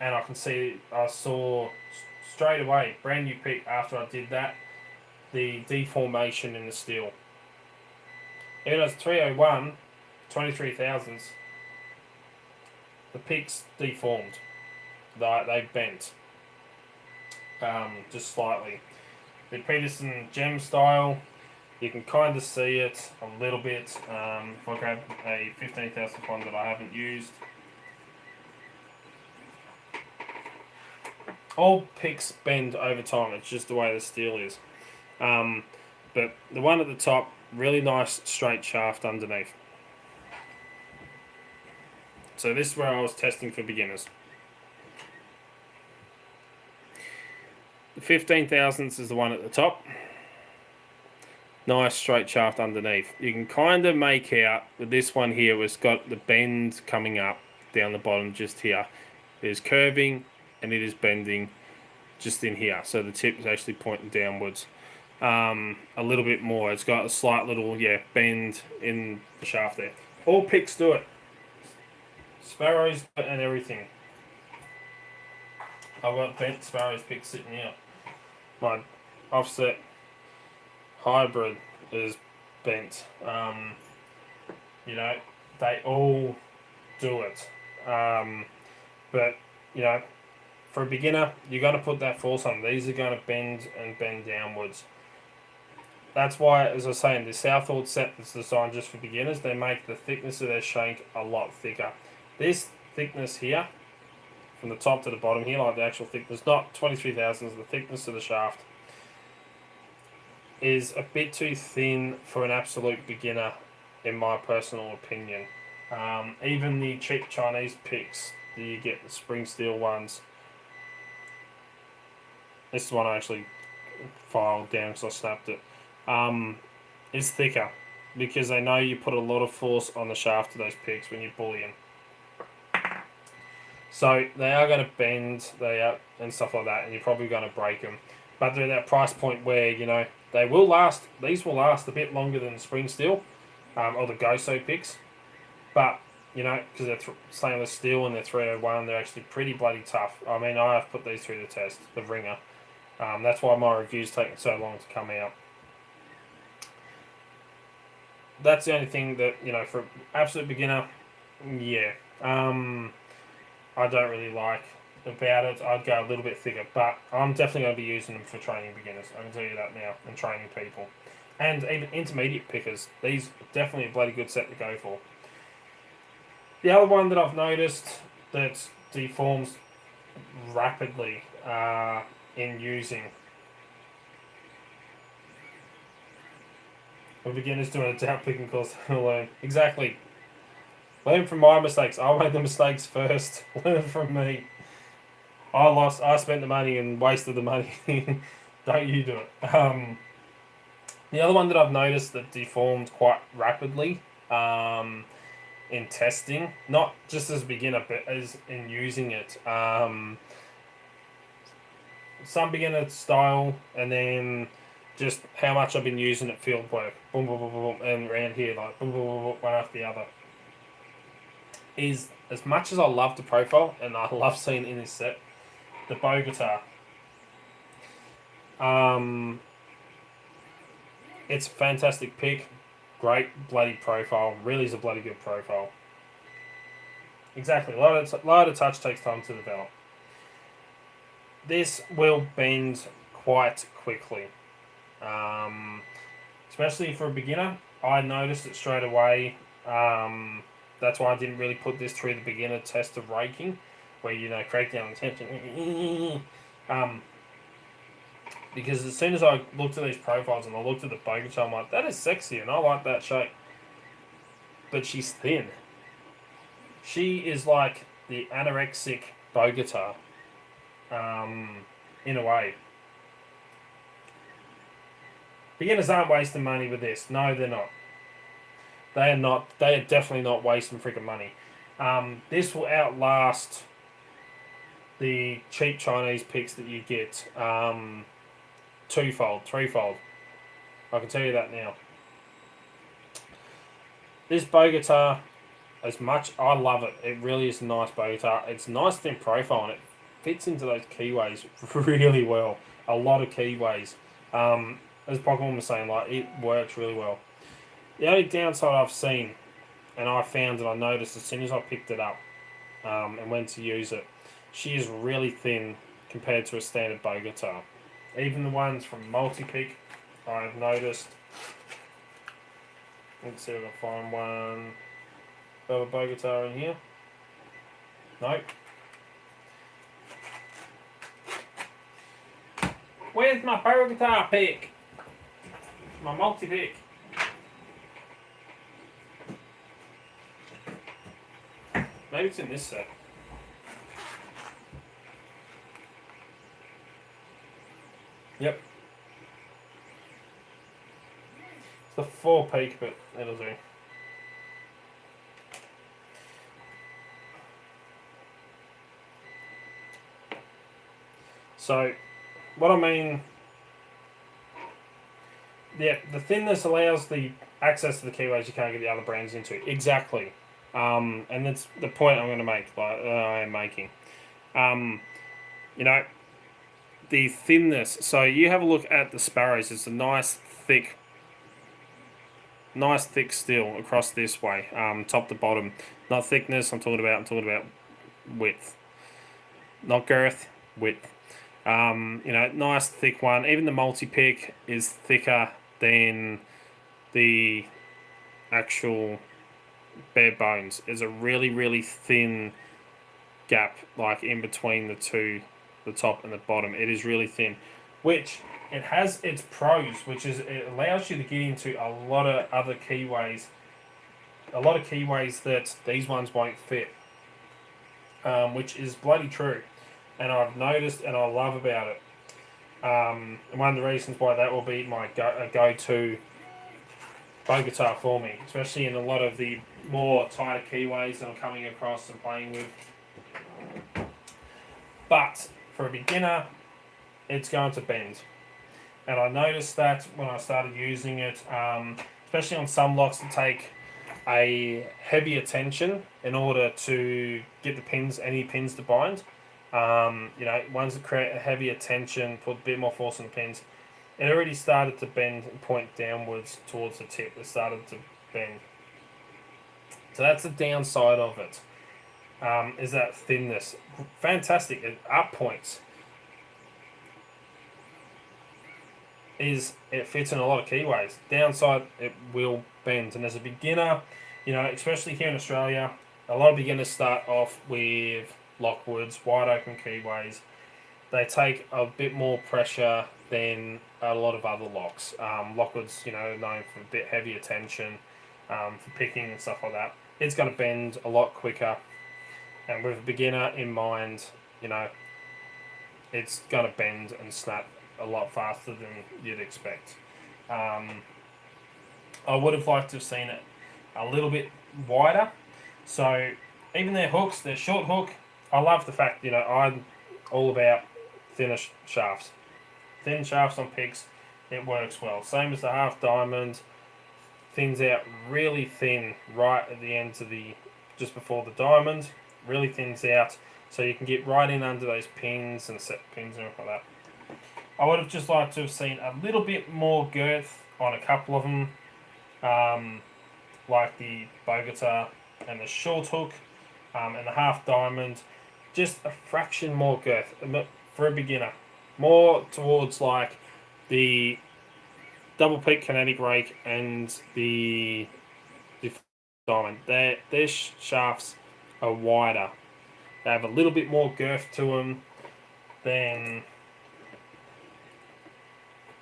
I can see, I saw straight away, brand new pick after I did that, the deformation in the steel. Even as 301, 23,000s, the picks deformed. They bent. Just slightly. The Peterson gem style, you can kind of see it a little bit. If I grab a 15,000 one that I haven't used. All picks bend over time, it's just the way the steel is. But the one at the top, really nice straight shaft underneath. So this is where I was testing for beginners. The 15 thousandths is the one at the top. Nice straight shaft underneath. You can kind of make out with this one here, it's got the bend coming up down the bottom just here. It is curving and it is bending just in here. So the tip is actually pointing downwards a little bit more. It's got a slight little, bend in the shaft there. All picks do it. Sparrows and everything. I've got bent Sparrows picks sitting here. My offset hybrid is bent. They all do it. But, for a beginner, you're going to put that force on. These are going to bend and bend downwards. That's why, as I was saying, the Southwold set that's designed just for beginners, they make the thickness of their shank a lot thicker. This thickness here, from the top to the bottom here, like the actual thickness, not 23 thousandths, the thickness of the shaft, is a bit too thin for an absolute beginner, in my personal opinion. Even the cheap Chinese picks, you get the spring steel ones. This is one I actually filed down because I snapped it. Is thicker because they know you put a lot of force on the shaft of those picks when you bully them. So they are going to bend, and stuff like that, and you're probably going to break them. But they're at that price point where they will last. These will last a bit longer than the spring steel, or the Goso picks. But because they're stainless steel and they're 301, they're actually pretty bloody tough. I mean, I have put these through the test, the ringer. That's why my review's taken so long to come out. That's the only thing that, for absolute beginner, I don't really like about it. I'd go a little bit thicker, but I'm definitely going to be using them for training beginners. I can tell you that now, and training people. And even intermediate pickers, these are definitely a bloody good set to go for. The other one that I've noticed that deforms rapidly in using. For beginners doing a doubt picking course to learn. Exactly. Learn from my mistakes. I made the mistakes first. Learn from me. I spent the money and wasted the money. Don't you do it. The other one that I've noticed that deformed quite rapidly in testing, not just as a beginner, but as in using it. Some beginner style, and then just how much I've been using it field work. Boom, boom, boom, boom, and around here, like boom, boom, boom, boom, one after the other. Is as much as I love the profile and I love seeing in this set, the bow guitar. It's a fantastic pick, great bloody profile, really is a bloody good profile. Exactly, a lot of touch takes time to develop. This will bend quite quickly, especially for a beginner. I noticed it straight away. That's why I didn't really put this through the beginner test of raking, where crank down the tension. Because as soon as I looked at these profiles and I looked at the bow guitar, I'm like, that is sexy and I like that shape. But she's thin. She is like the anorexic bow guitar, in a way. Beginners aren't wasting money with this. No, they're not. They are not. They are definitely not wasting freaking money. This will outlast the cheap Chinese picks that you get twofold, threefold. I can tell you that now. This bow guitar, as much I love it, it really is a nice bow guitar. It's nice thin profile and it fits into those keyways really well. A lot of keyways. As Pokemon was saying, like it works really well. The only downside I've seen, and I found and I noticed as soon as I picked it up and went to use it, she is really thin compared to a standard bow guitar. Even the ones from Multi-Pick, I've noticed. Let's see if I can find one of a bow guitar in here. Nope. Where's my bow guitar pick? my multi-pick. Maybe it's in this set. Yep. It's the 4 peak, but that'll do. So, what I mean, yeah, the thinness allows the access to the keyways you can't get the other brands into. Exactly. And that's the point I'm going to make, I'm making. You know, the thinness. So you have a look at the Sparrows. It's a nice thick steel across this way, top to bottom. Not thickness. I'm talking about width, not girth, width. You know, nice thick one. Even the multi-pick is thicker than the actual bare bones. There's a really, really thin gap, like in between the two, the top and the bottom. It is really thin, which it has its pros, which is it allows you to get into a lot of other keyways, that these ones won't fit, which is bloody true. And I've noticed and I love about it. And one of the reasons why that will be my go-to bow guitar for me, especially in a lot of the more tighter keyways that I'm coming across and playing with. But for a beginner, it's going to bend. And I noticed that when I started using it, especially on some locks that take a heavier tension in order to get the pins, any pins to bind. You know, ones that create a heavier tension, put a bit more force on the pins, it already started to bend and point downwards towards the tip. It started to bend. So that's the downside of it, is that thinness. Fantastic. It up points. It fits in a lot of keyways. Downside, it will bend. And as a beginner, you know, especially here in Australia, a lot of beginners start off with Lockwoods, wide open keyways. They take a bit more pressure than a lot of other locks. Lockwoods, you know, known for a bit heavier tension, for picking and stuff like that. It's going to bend a lot quicker. And with a beginner in mind, you know, it's going to bend and snap a lot faster than you'd expect. I would have liked to have seen it a little bit wider. So even their hooks, their short hook, I love the fact, you know, I'm all about thinner shafts. Thin shafts on picks, it works well. Same as the half diamond, thins out really thin right at the ends of just before the diamond, really thins out so you can get right in under those pins and set pins and everything like that. I would have just liked to have seen a little bit more girth on a couple of them, like the bow guitar and the short hook, and the half diamond. Just a fraction more girth for a beginner. More towards like the double peak kinetic rake and the diamond. Their shafts are wider. They have a little bit more girth to them than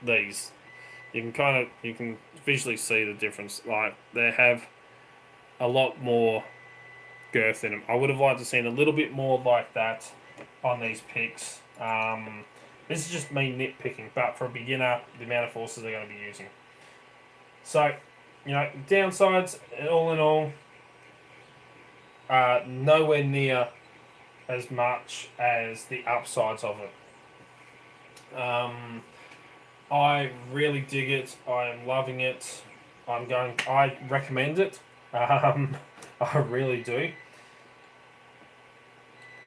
these. You can visually see the difference. Like they have a lot more girth in them. I would have liked to seen a little bit more like that on these picks. This is just me nitpicking, but for a beginner, the amount of forces they're going to be using. So, you know, downsides, all in all, nowhere near as much as the upsides of it. I really dig it. I am loving it. I recommend it. I really do.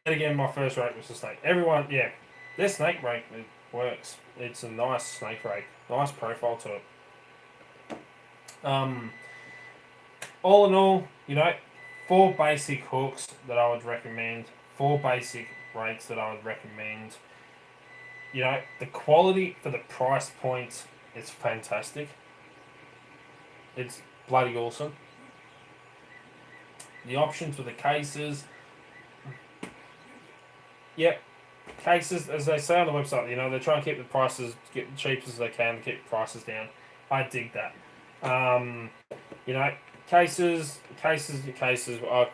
And again, my first rake was the snake. Everyone, yeah, their snake rake, it works. It's a nice snake rake. Nice profile to it. All in all, you know, 4 basic hooks that I would recommend. 4 basic rakes that I would recommend. You know, the quality for the price point is fantastic. It's bloody awesome. The options with the cases. Yep. Cases, as they say on the website, you know, they try and keep the prices, get the cheapest as they can to keep the prices down. I dig that. You know, cases.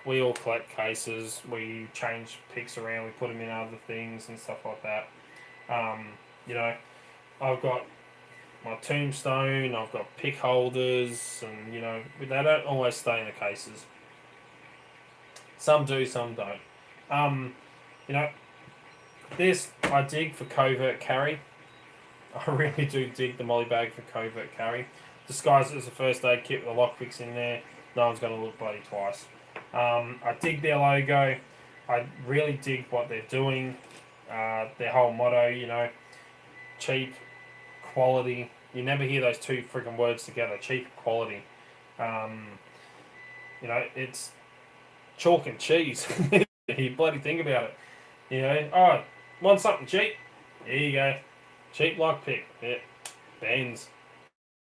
We all collect cases. We change picks around. We put them in other things and stuff like that. You know, I've got my tombstone. I've got pick holders, and you know, they don't always stay in the cases. Some do, some don't. You know, this I dig for covert carry. I really do dig the molly bag for covert carry. Disguise it as a first aid kit with the lockpicks in there. No one's going to look bloody twice. I dig their logo. I really dig what they're doing. Their whole motto, you know, cheap, quality. You never hear those two freaking words together. Cheap, quality. You know, it's chalk and cheese. You bloody think about it. You know, oh, want something cheap? Here you go. Cheap lockpick. Yeah. Benz.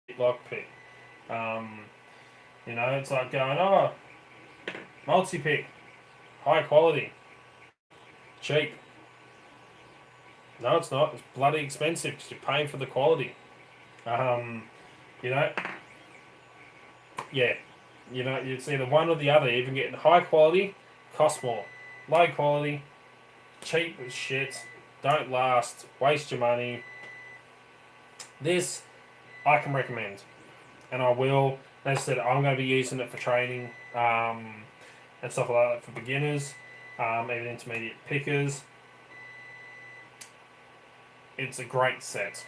Cheap lockpick. You know, it's like going, oh, multi-pick. High quality. Cheap. No, it's not. It's bloody expensive because you're paying for the quality. You know, yeah. You know, it's either one or the other. Even getting high quality costs more. Low quality, cheap as shit, don't last, waste your money. This, I can recommend. And I will. As I said, I'm going to be using it for training and stuff like that for beginners, even intermediate pickers. It's a great set.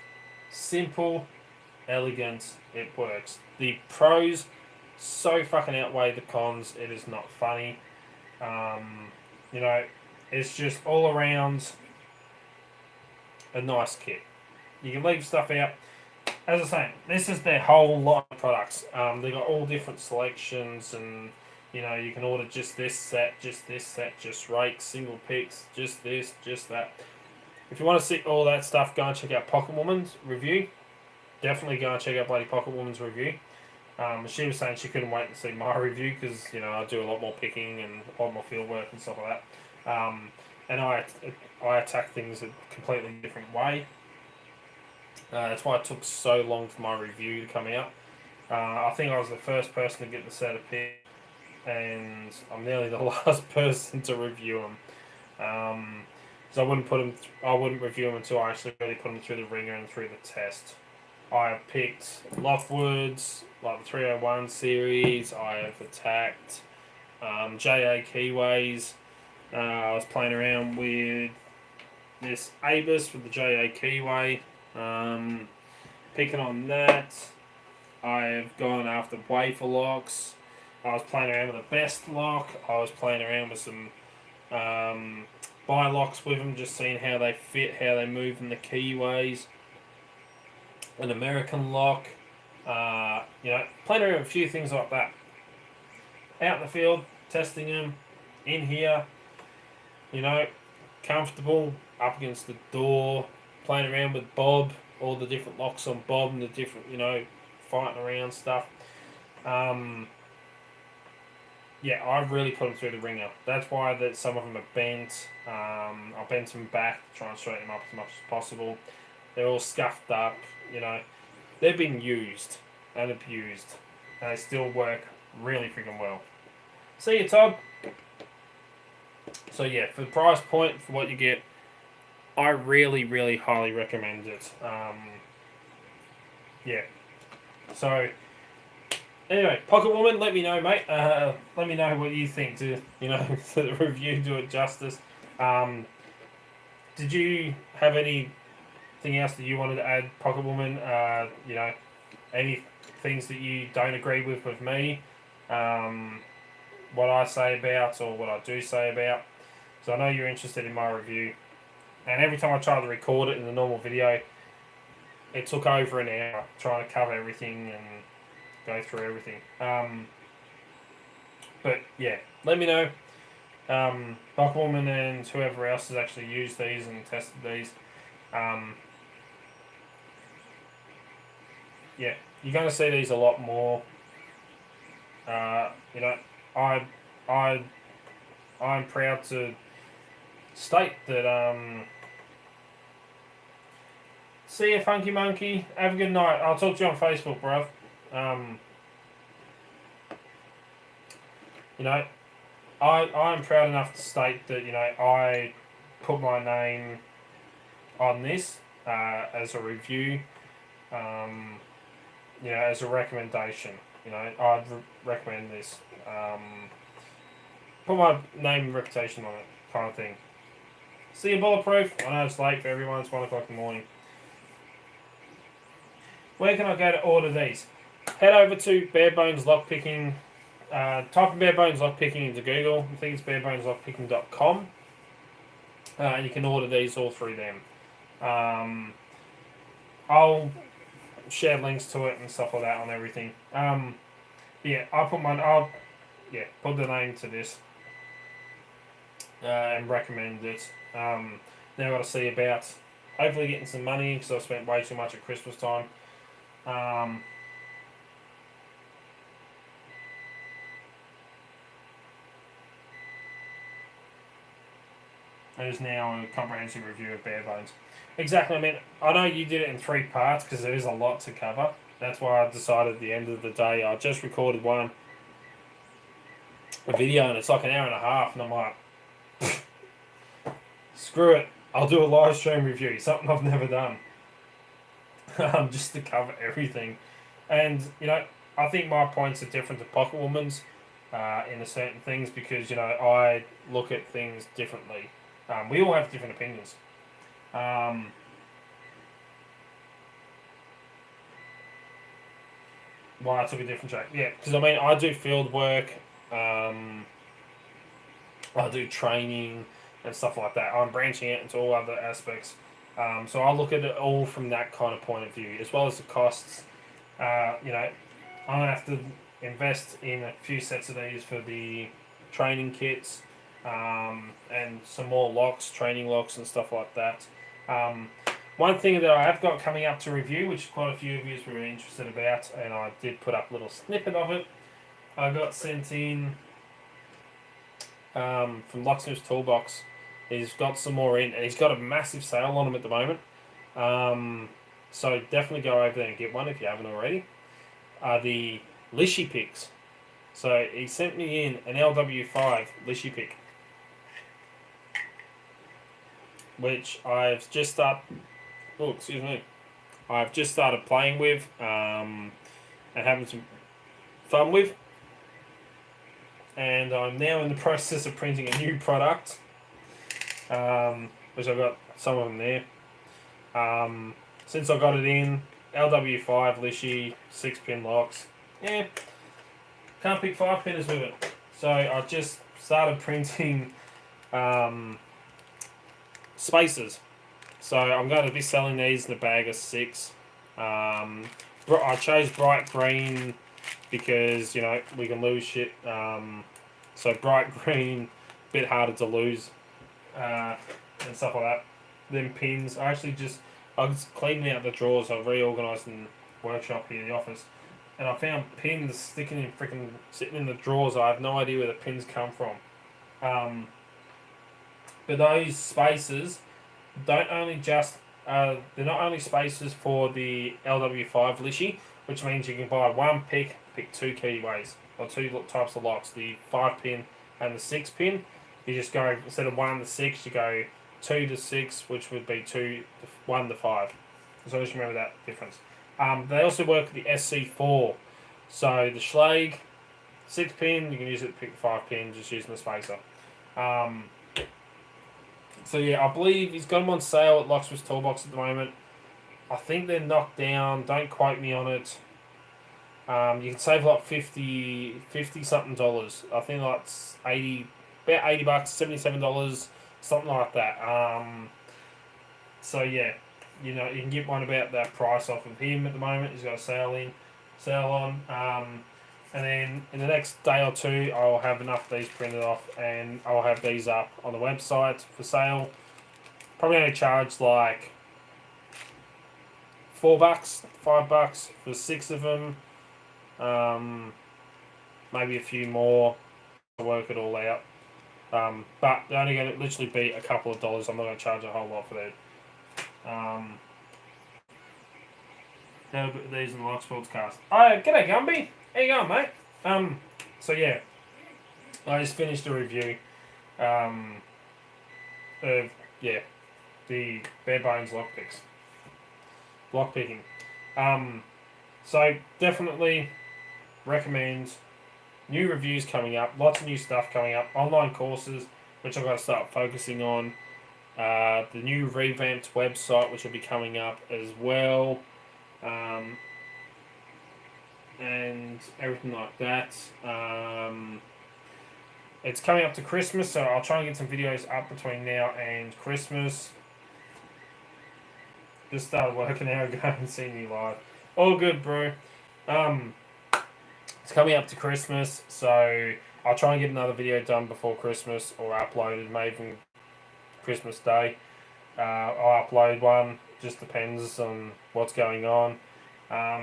Simple, elegant, it works. The pros so fucking outweigh the cons, it is not funny. You know, it's just all around a nice kit. You can leave stuff out. As I say, this is their whole line of products. They got all different selections, and you know, you can order just this set, just rakes, single picks, just this, just that. If you want to see all that stuff, go and check out Pocket Woman's review. Definitely go and check out bloody Pocket Woman's review. She was saying she couldn't wait to see my review because, you know, I do a lot more picking and a lot more field work and stuff like that. And I attack things a completely different way. That's why it took so long for my review to come out. I think I was the first person to get the set of pick, and I'm nearly the last person to review them. So I wouldn't review them until I actually really put them through the ringer and through the test. I have picked Lockwoods, like the 301 series. I have attacked JA Keyways. I was playing around with this Abus with the JA Keyway. Picking on that. I have gone after wafer locks. I was playing around with a best lock. I was playing around with some buy locks with them, just seeing how they fit, how they move in the keyways. An American lock, you know, playing around with a few things like that. Out in the field, testing them, in here, you know, comfortable, up against the door, playing around with Bob, all the different locks on Bob and the different, you know, fighting around stuff. Yeah, I've really put them through the ringer. That's why that some of them are bent. I bent them back, try and straighten them up as much as possible. They're all scuffed up, you know. They've been used and abused. And they still work really freaking well. See you, Todd. So yeah, for the price point, for what you get, I really, really highly recommend it. Yeah. So, anyway, Pocket Woman, let me know, mate. Let me know what you think to, you know, to the review, do it justice. Did you have anything else that you wanted to add, Pocket Woman? You know, any things that you don't agree with me? What I say about or what I do say about? So I know you're interested in my review. And every time I tried to record it in the normal video, it took over an hour trying to cover everything and go through everything. But yeah, let me know. Buckwoman and whoever else has actually used these and tested these. Yeah, you're going to see these a lot more. You know, I'm proud to state that See you, Funky Monkey. Have a good night. I'll talk to you on Facebook, bruv. You know, I'm proud enough to state that, you know, I put my name on this as a review, you know, as a recommendation. You know, I'd recommend this. Put my name and reputation on it, kind of thing. See you, Bulletproof. I know it's late for everyone. It's 1 o'clock in the morning. Where can I go to order these? Head over to Barebones Lockpicking. Type in Barebones Lockpicking into Google. I think it's bareboneslockpicking.com. And you can order these all through them. I'll share links to it and stuff like that on everything. Yeah, I'll put the name to this and recommend it. Now I've got to see about hopefully getting some money because I've spent way too much at Christmas time. There's now a comprehensive review of Barebones. Exactly. I mean, I know you did it in 3 parts because there is a lot to cover. That's why I decided at the end of the day I just recorded a video and it's like an hour and a half and I'm like, screw it. I'll do a live stream review, something I've never done. Just to cover everything. And, you know, I think my points are different to Pocket Woman's in certain things because, you know, I look at things differently. We all have different opinions. Why I took a different track. Yeah, because I mean, I do field work, I do training and stuff like that. I'm branching out into all other aspects. So I look at it all from that kind of point of view, as well as the costs. You know, I'm going to have to invest in a few sets of these for the training kits, and some more locks, training locks and stuff like that. One thing that I have got coming up to review, which quite a few of you were interested about, and I did put up a little snippet of it. I got sent in from Locksmith's Toolbox. He's got some more in, and he's got a massive sale on them at the moment. So definitely go over there and get one if you haven't already. The Lishy picks. So he sent me in an LW5 Lishy pick, which I've just started. Oh, excuse me. I've just started playing with and having some fun with, and I'm now in the process of printing a new product, which I've got some of them there. Since I got it in, LW5 Lishy 6-pin locks. Yeah, can't pick 5-pinners with it. So I just started printing spacers. So I'm going to be selling these in a bag of 6. I chose bright green because, you know, we can lose shit. So bright green, a bit harder to lose, and stuff like that. Then pins. I was cleaning out the drawers. I reorganised in the workshop here in the office, and I found pins sitting in the drawers. I have no idea where the pins come from. But those spacers they're not only spacers for the LW5 Lishy, which means you can buy one pick 2 keyways, or 2 types of locks, the 5-pin and the 6-pin. You just go, instead of 1 to 6, you go 2 to 6, which would be 1 to 5. So just remember that difference. They also work with the SC4. So the Schlage 6-pin, you can use it to pick the 5-pin, just using the spacer. So yeah, I believe he's got them on sale at Locksmith's Toolbox at the moment. I think they're knocked down. Don't quote me on it. You can save like 50 something dollars. I think like about $80, $77, something like that. So yeah, you know, you can get one about that price off of him at the moment. He's got a sale on. And then in the next day or two, I'll have enough of these printed off, and I'll have these up on the website for sale. Probably only charge like $4, $5 for 6 of them. Maybe a few more to work it all out. But they're only going to literally be a couple of dollars. I'm not going to charge a whole lot for that. These in the Lock Sports cast. G'day Gumby. How you going, mate? So yeah, I just finished a review. Of the bare bones lockpicking. So definitely recommend. New reviews coming up, lots of new stuff coming up, online courses, which I've got to start focusing on, the new revamped website, which will be coming up as well, and everything like that. It's coming up to Christmas, so I'll try and get some videos up between now and Christmas. Just started working an hour ago and seeing you live. All good, bro. It's coming up to Christmas, so I'll try and get another video done before Christmas or uploaded, maybe even Christmas Day. I'll upload one, just depends on what's going on.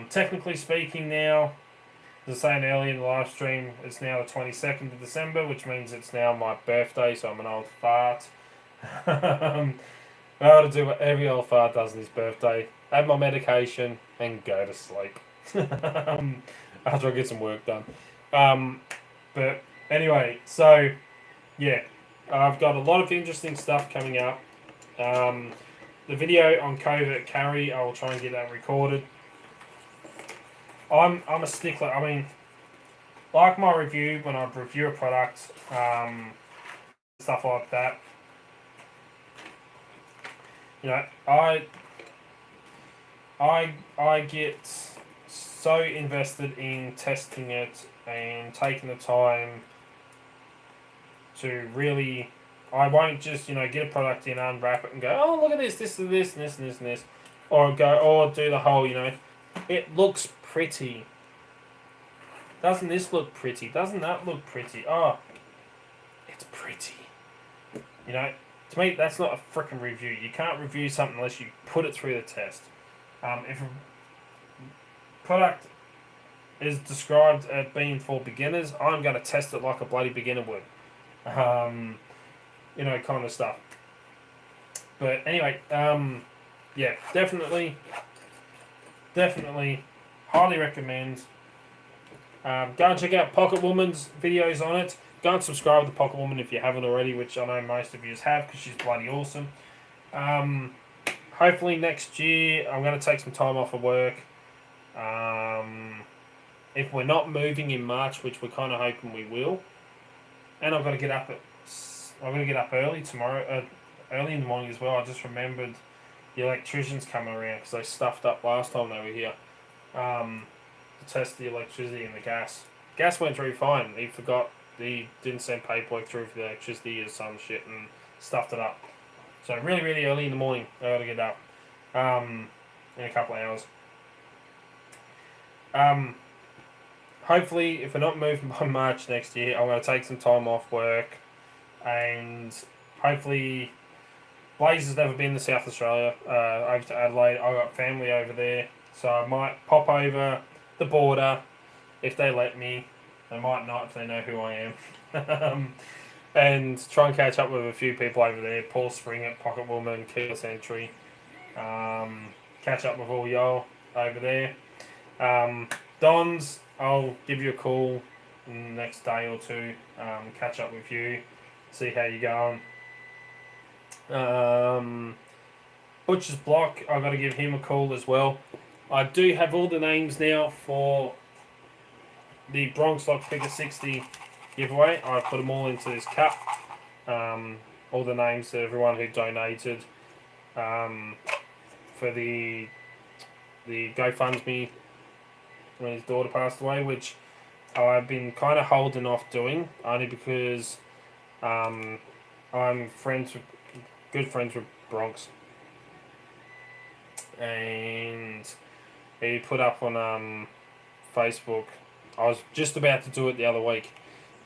Technically speaking now, as I was saying earlier in the live stream, it's now the 22nd of December, which means it's now my birthday, so I'm an old fart. I ought to do what every old fart does on his birthday. Have my medication and go to sleep. After I get some work done. But anyway, so yeah, I've got a lot of interesting stuff coming up. The video on Covert carry, I will try and get that recorded. I'm a stickler. I mean, like my review, when I review a product, stuff like that. You know, I get so invested in testing it and taking the time to really. I won't just get a product in, unwrap it, and go, oh look at this, this and this and this and this and this, or do the whole it looks pretty. Doesn't this look pretty? Doesn't that look pretty? Oh, it's pretty. To me, that's not a freaking review. You can't review something unless you put it through the test. If a product is described as being for beginners, I'm going to test it like a bloody beginner would. Kind of stuff. But anyway, yeah, definitely, highly recommend. Go and check out Pocket Woman's videos on it. Go and subscribe to Pocket Woman if you haven't already, which I know most of you have because she's bloody awesome. Hopefully next year I'm going to take some time off of work. If we're not moving in March, which we're kind of hoping we will, and I'm going to get up early tomorrow, early in the morning as well. I just remembered the electricians coming around because they stuffed up last time they were here to test the electricity and the gas. Gas went through fine. He didn't send paperwork through for the electricity or some shit and stuffed it up. So really, really early in the morning, I got to get up in a couple of hours. Hopefully, if we're not moving by March next year, I'm going to take some time off work, and hopefully, Blaze has never been to South Australia, over to Adelaide. I've got family over there, so I might pop over the border if they let me. They might not if they know who I am. And try and catch up with a few people over there. Paul Springer, Pocket Woman, Keyless Entry. Catch up with all y'all over there. Dons, I'll give you a call in the next day or two. Catch up with you. See how you're going. Butcher's Block, I've got to give him a call as well. I do have all the names now for the Bronx Lockpicker 60 giveaway. I put them all into this cup. All the names of everyone who donated for the GoFundMe when his daughter passed away, which I've been kind of holding off doing, only because I'm good friends with Bronx, and he put up on Facebook. I was just about to do it the other week,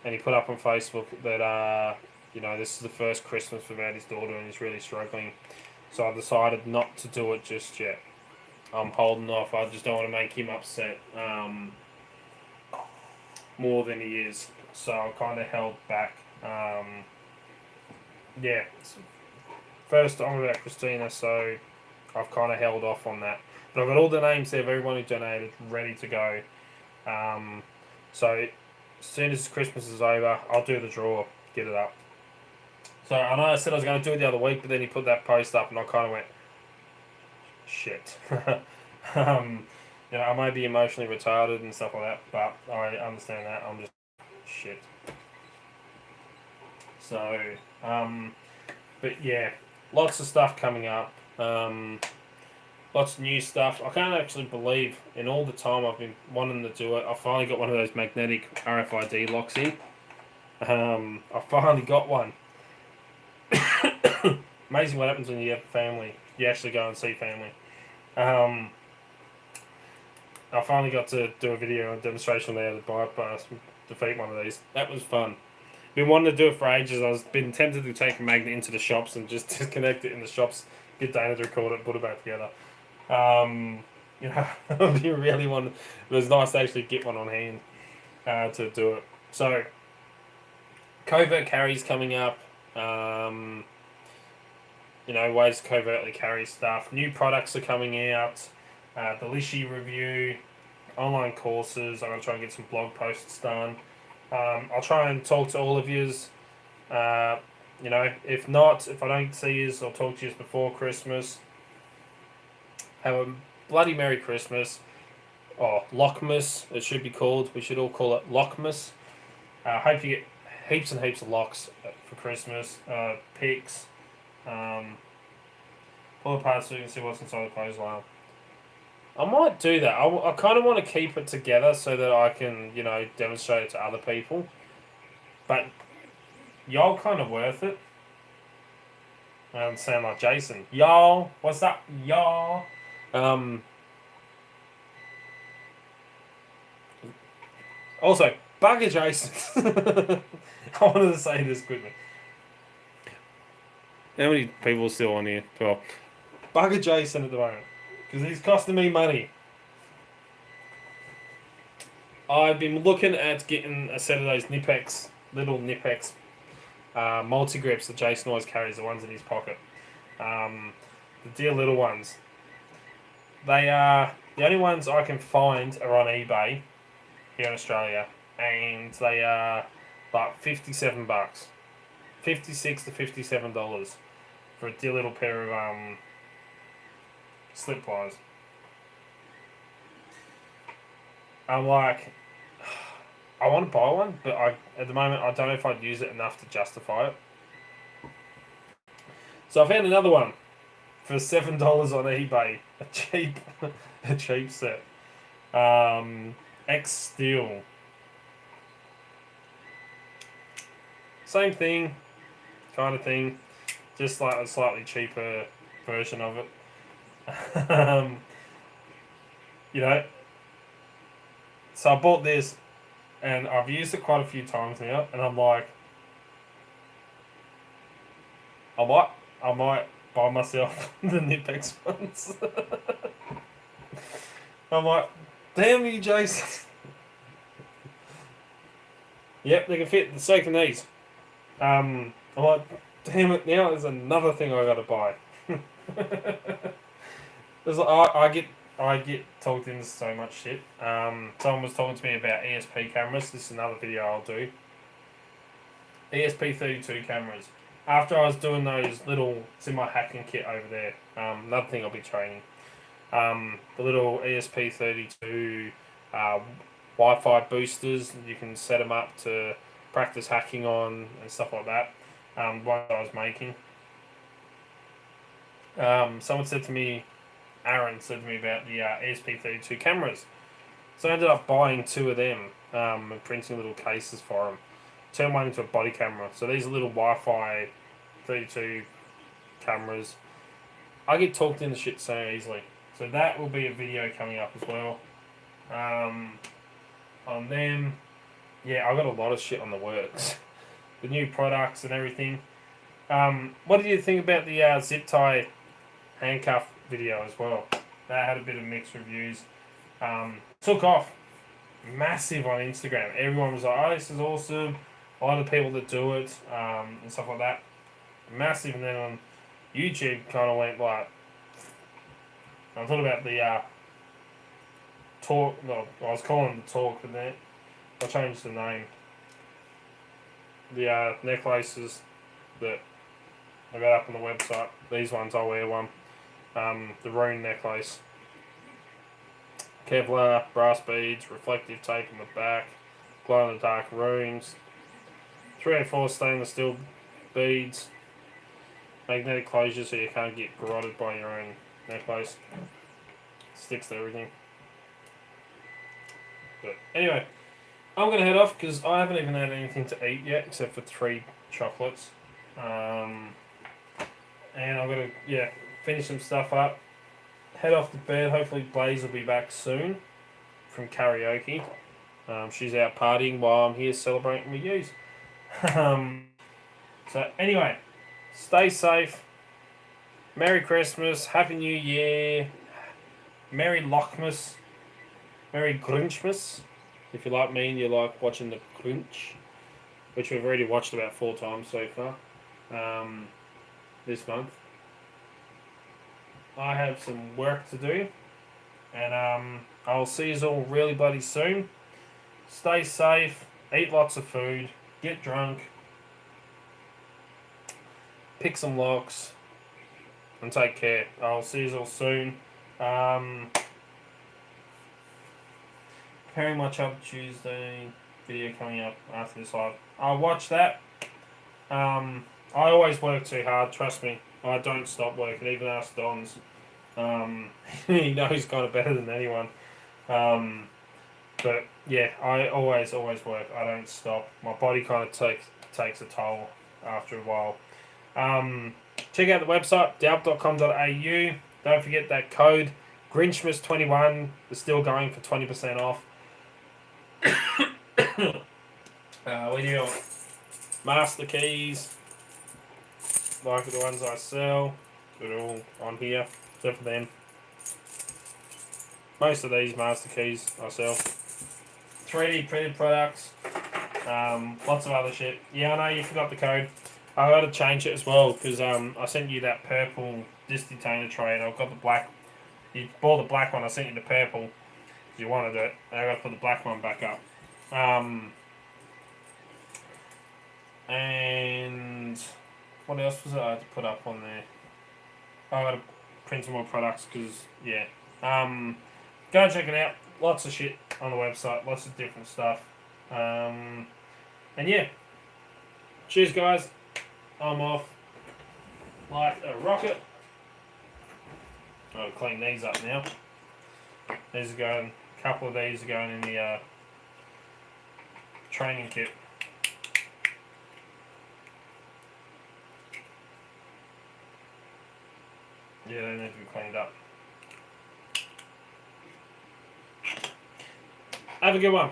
and he put up on Facebook that this is the first Christmas without his daughter and he's really struggling. So I decided not to do it just yet. I'm holding off. I just don't want to make him upset more than he is. So I kind of held back. Yeah. First, I'm about Christina, so I've kind of held off on that. But I've got all the names there of everyone who donated ready to go. So as soon as Christmas is over, I'll do the draw, get it up. So I know I said I was going to do it the other week, but then he put that post up, and I kind of went, shit. I may be emotionally retarded and stuff like that, but I understand that. I'm just shit. So, but yeah, lots of stuff coming up. Lots of new stuff. I can't actually believe in all the time I've been wanting to do it, I finally got one of those magnetic RFID locks in. I finally got one. Amazing what happens when you have family. You actually go and see family. I finally got to do a video, a demonstration there to bypass, defeat one of these. That was fun. Been wanting to do it for ages. I've been tempted to take a magnet into the shops and just disconnect it in the shops, get Dana to record it, and put it back together. I really wanted. It was nice to actually get one on hand to do it. So, Covert carries coming up. Ways to covertly carry stuff. New products are coming out. The Lishi review, online courses. I'm going to try and get some blog posts done. I'll try and talk to all of yous. If not, if I don't see yous, I'll talk to yous before Christmas. Have a bloody Merry Christmas. Or Lockmas, it should be called. We should all call it Lockmas. Hope you get heaps and heaps of locks for Christmas. Pics. Pull apart so you can see what's inside the clothesline. I might do that. I kind of want to keep it together so that I can, demonstrate it to other people. But y'all kind of worth it. I don't sound like Jason. Y'all, what's up, y'all? Also, bugger Jason. I wanted to say this quickly. How many people are still on here? 12. Bugger Jason at the moment. Because he's costing me money. I've been looking at getting a set of those Nipex, little Nipex multi-grips that Jason always carries, the ones in his pocket. The dear little ones. They are the only ones I can find are on eBay here in Australia. And they are like $57. $56 to $57 for a dear little pair of slip pliers. I'm like, I want to buy one, but at the moment I don't know if I'd use it enough to justify it. So I found another one for $7 on eBay, a cheap set. X Steel. Same thing, kind of thing, just like a slightly cheaper version of it. So I bought this, and I've used it quite a few times now, and I'm like, I might buy myself the Nipex ones. I'm like, damn you, Jason. Yep, they can fit the second these. I'm like, damn it, now there's another thing I gotta buy. I get talked into so much shit. Someone was talking to me about ESP cameras. This is another video I'll do. ESP32 cameras. After I was doing those little, it's in my hacking kit over there. Another thing I'll be training. The little ESP32 Wi-Fi boosters. You can set them up to practice hacking on and stuff like that. What I was making. Someone said to me, Aaron said to me about the ESP32 cameras. So I ended up buying 2 of them and printing little cases for them. Turned one into a body camera. So these are little Wi-Fi 32 cameras. I get talked into shit so easily. So that will be a video coming up as well. On them, yeah, I've got a lot of shit on the works. The new products and everything. What did you think about the zip tie handcuff video as well? That had a bit of mixed reviews. Took off massive on Instagram. Everyone was like, oh, this is awesome. A lot of people that do it and stuff like that. Massive. And then on YouTube kind of went like, I'm talking about the talk. No, I was calling it the talk, but then I changed the name. The necklaces that I got up on the website. These ones, I'll wear one. The rune necklace. Kevlar, brass beads, reflective tape on the back, glow in the dark runes, 304 stainless steel beads, magnetic closure so you can't get garroted by your own necklace. Sticks to everything. But anyway, I'm going to head off because I haven't even had anything to eat yet except for 3 chocolates. And I'm going to, finish some stuff up. Head off to bed. Hopefully Blaze will be back soon from karaoke. She's out partying while I'm here celebrating with yous. So anyway, stay safe. Merry Christmas. Happy New Year. Merry Lockmas. Merry Grinchmas. If you're like me and you like watching the Grinch, which we've already watched about 4 times so far this month. I have some work to do, and I'll see you all really bloody soon. Stay safe, eat lots of food, get drunk, pick some locks, and take care. I'll see you all soon. Preparing my Chub Tuesday video coming up after this live. I'll watch that. I always work too hard, trust me. I don't stop working, even ask Don's. He knows kind of better than anyone. But yeah, I always work. I don't stop. My body kind of takes a toll after a while. Check out the website, delp.com.au. Don't forget that code, Grinchmas21 is still going for 20% off. We do master keys, like the ones I sell. They're all on here, except for them. Most of these master keys I sell. 3D printed products, lots of other shit. Yeah, I know you forgot the code. I got to change it as well because I sent you that purple disc detainer tray and I've got the black. You bought the black one, I sent you the purple because you wanted it. And I got to put the black one back up. And what else was it I had to put up on there? I got to print some more products because, yeah. Go and check it out. Lots of shit on the website. Lots of different stuff. And yeah. Cheers, guys. I'm off like a rocket. I'll clean these up now. These are going, a couple of these are going in the training kit. Yeah, they need to be cleaned up. Have a good one.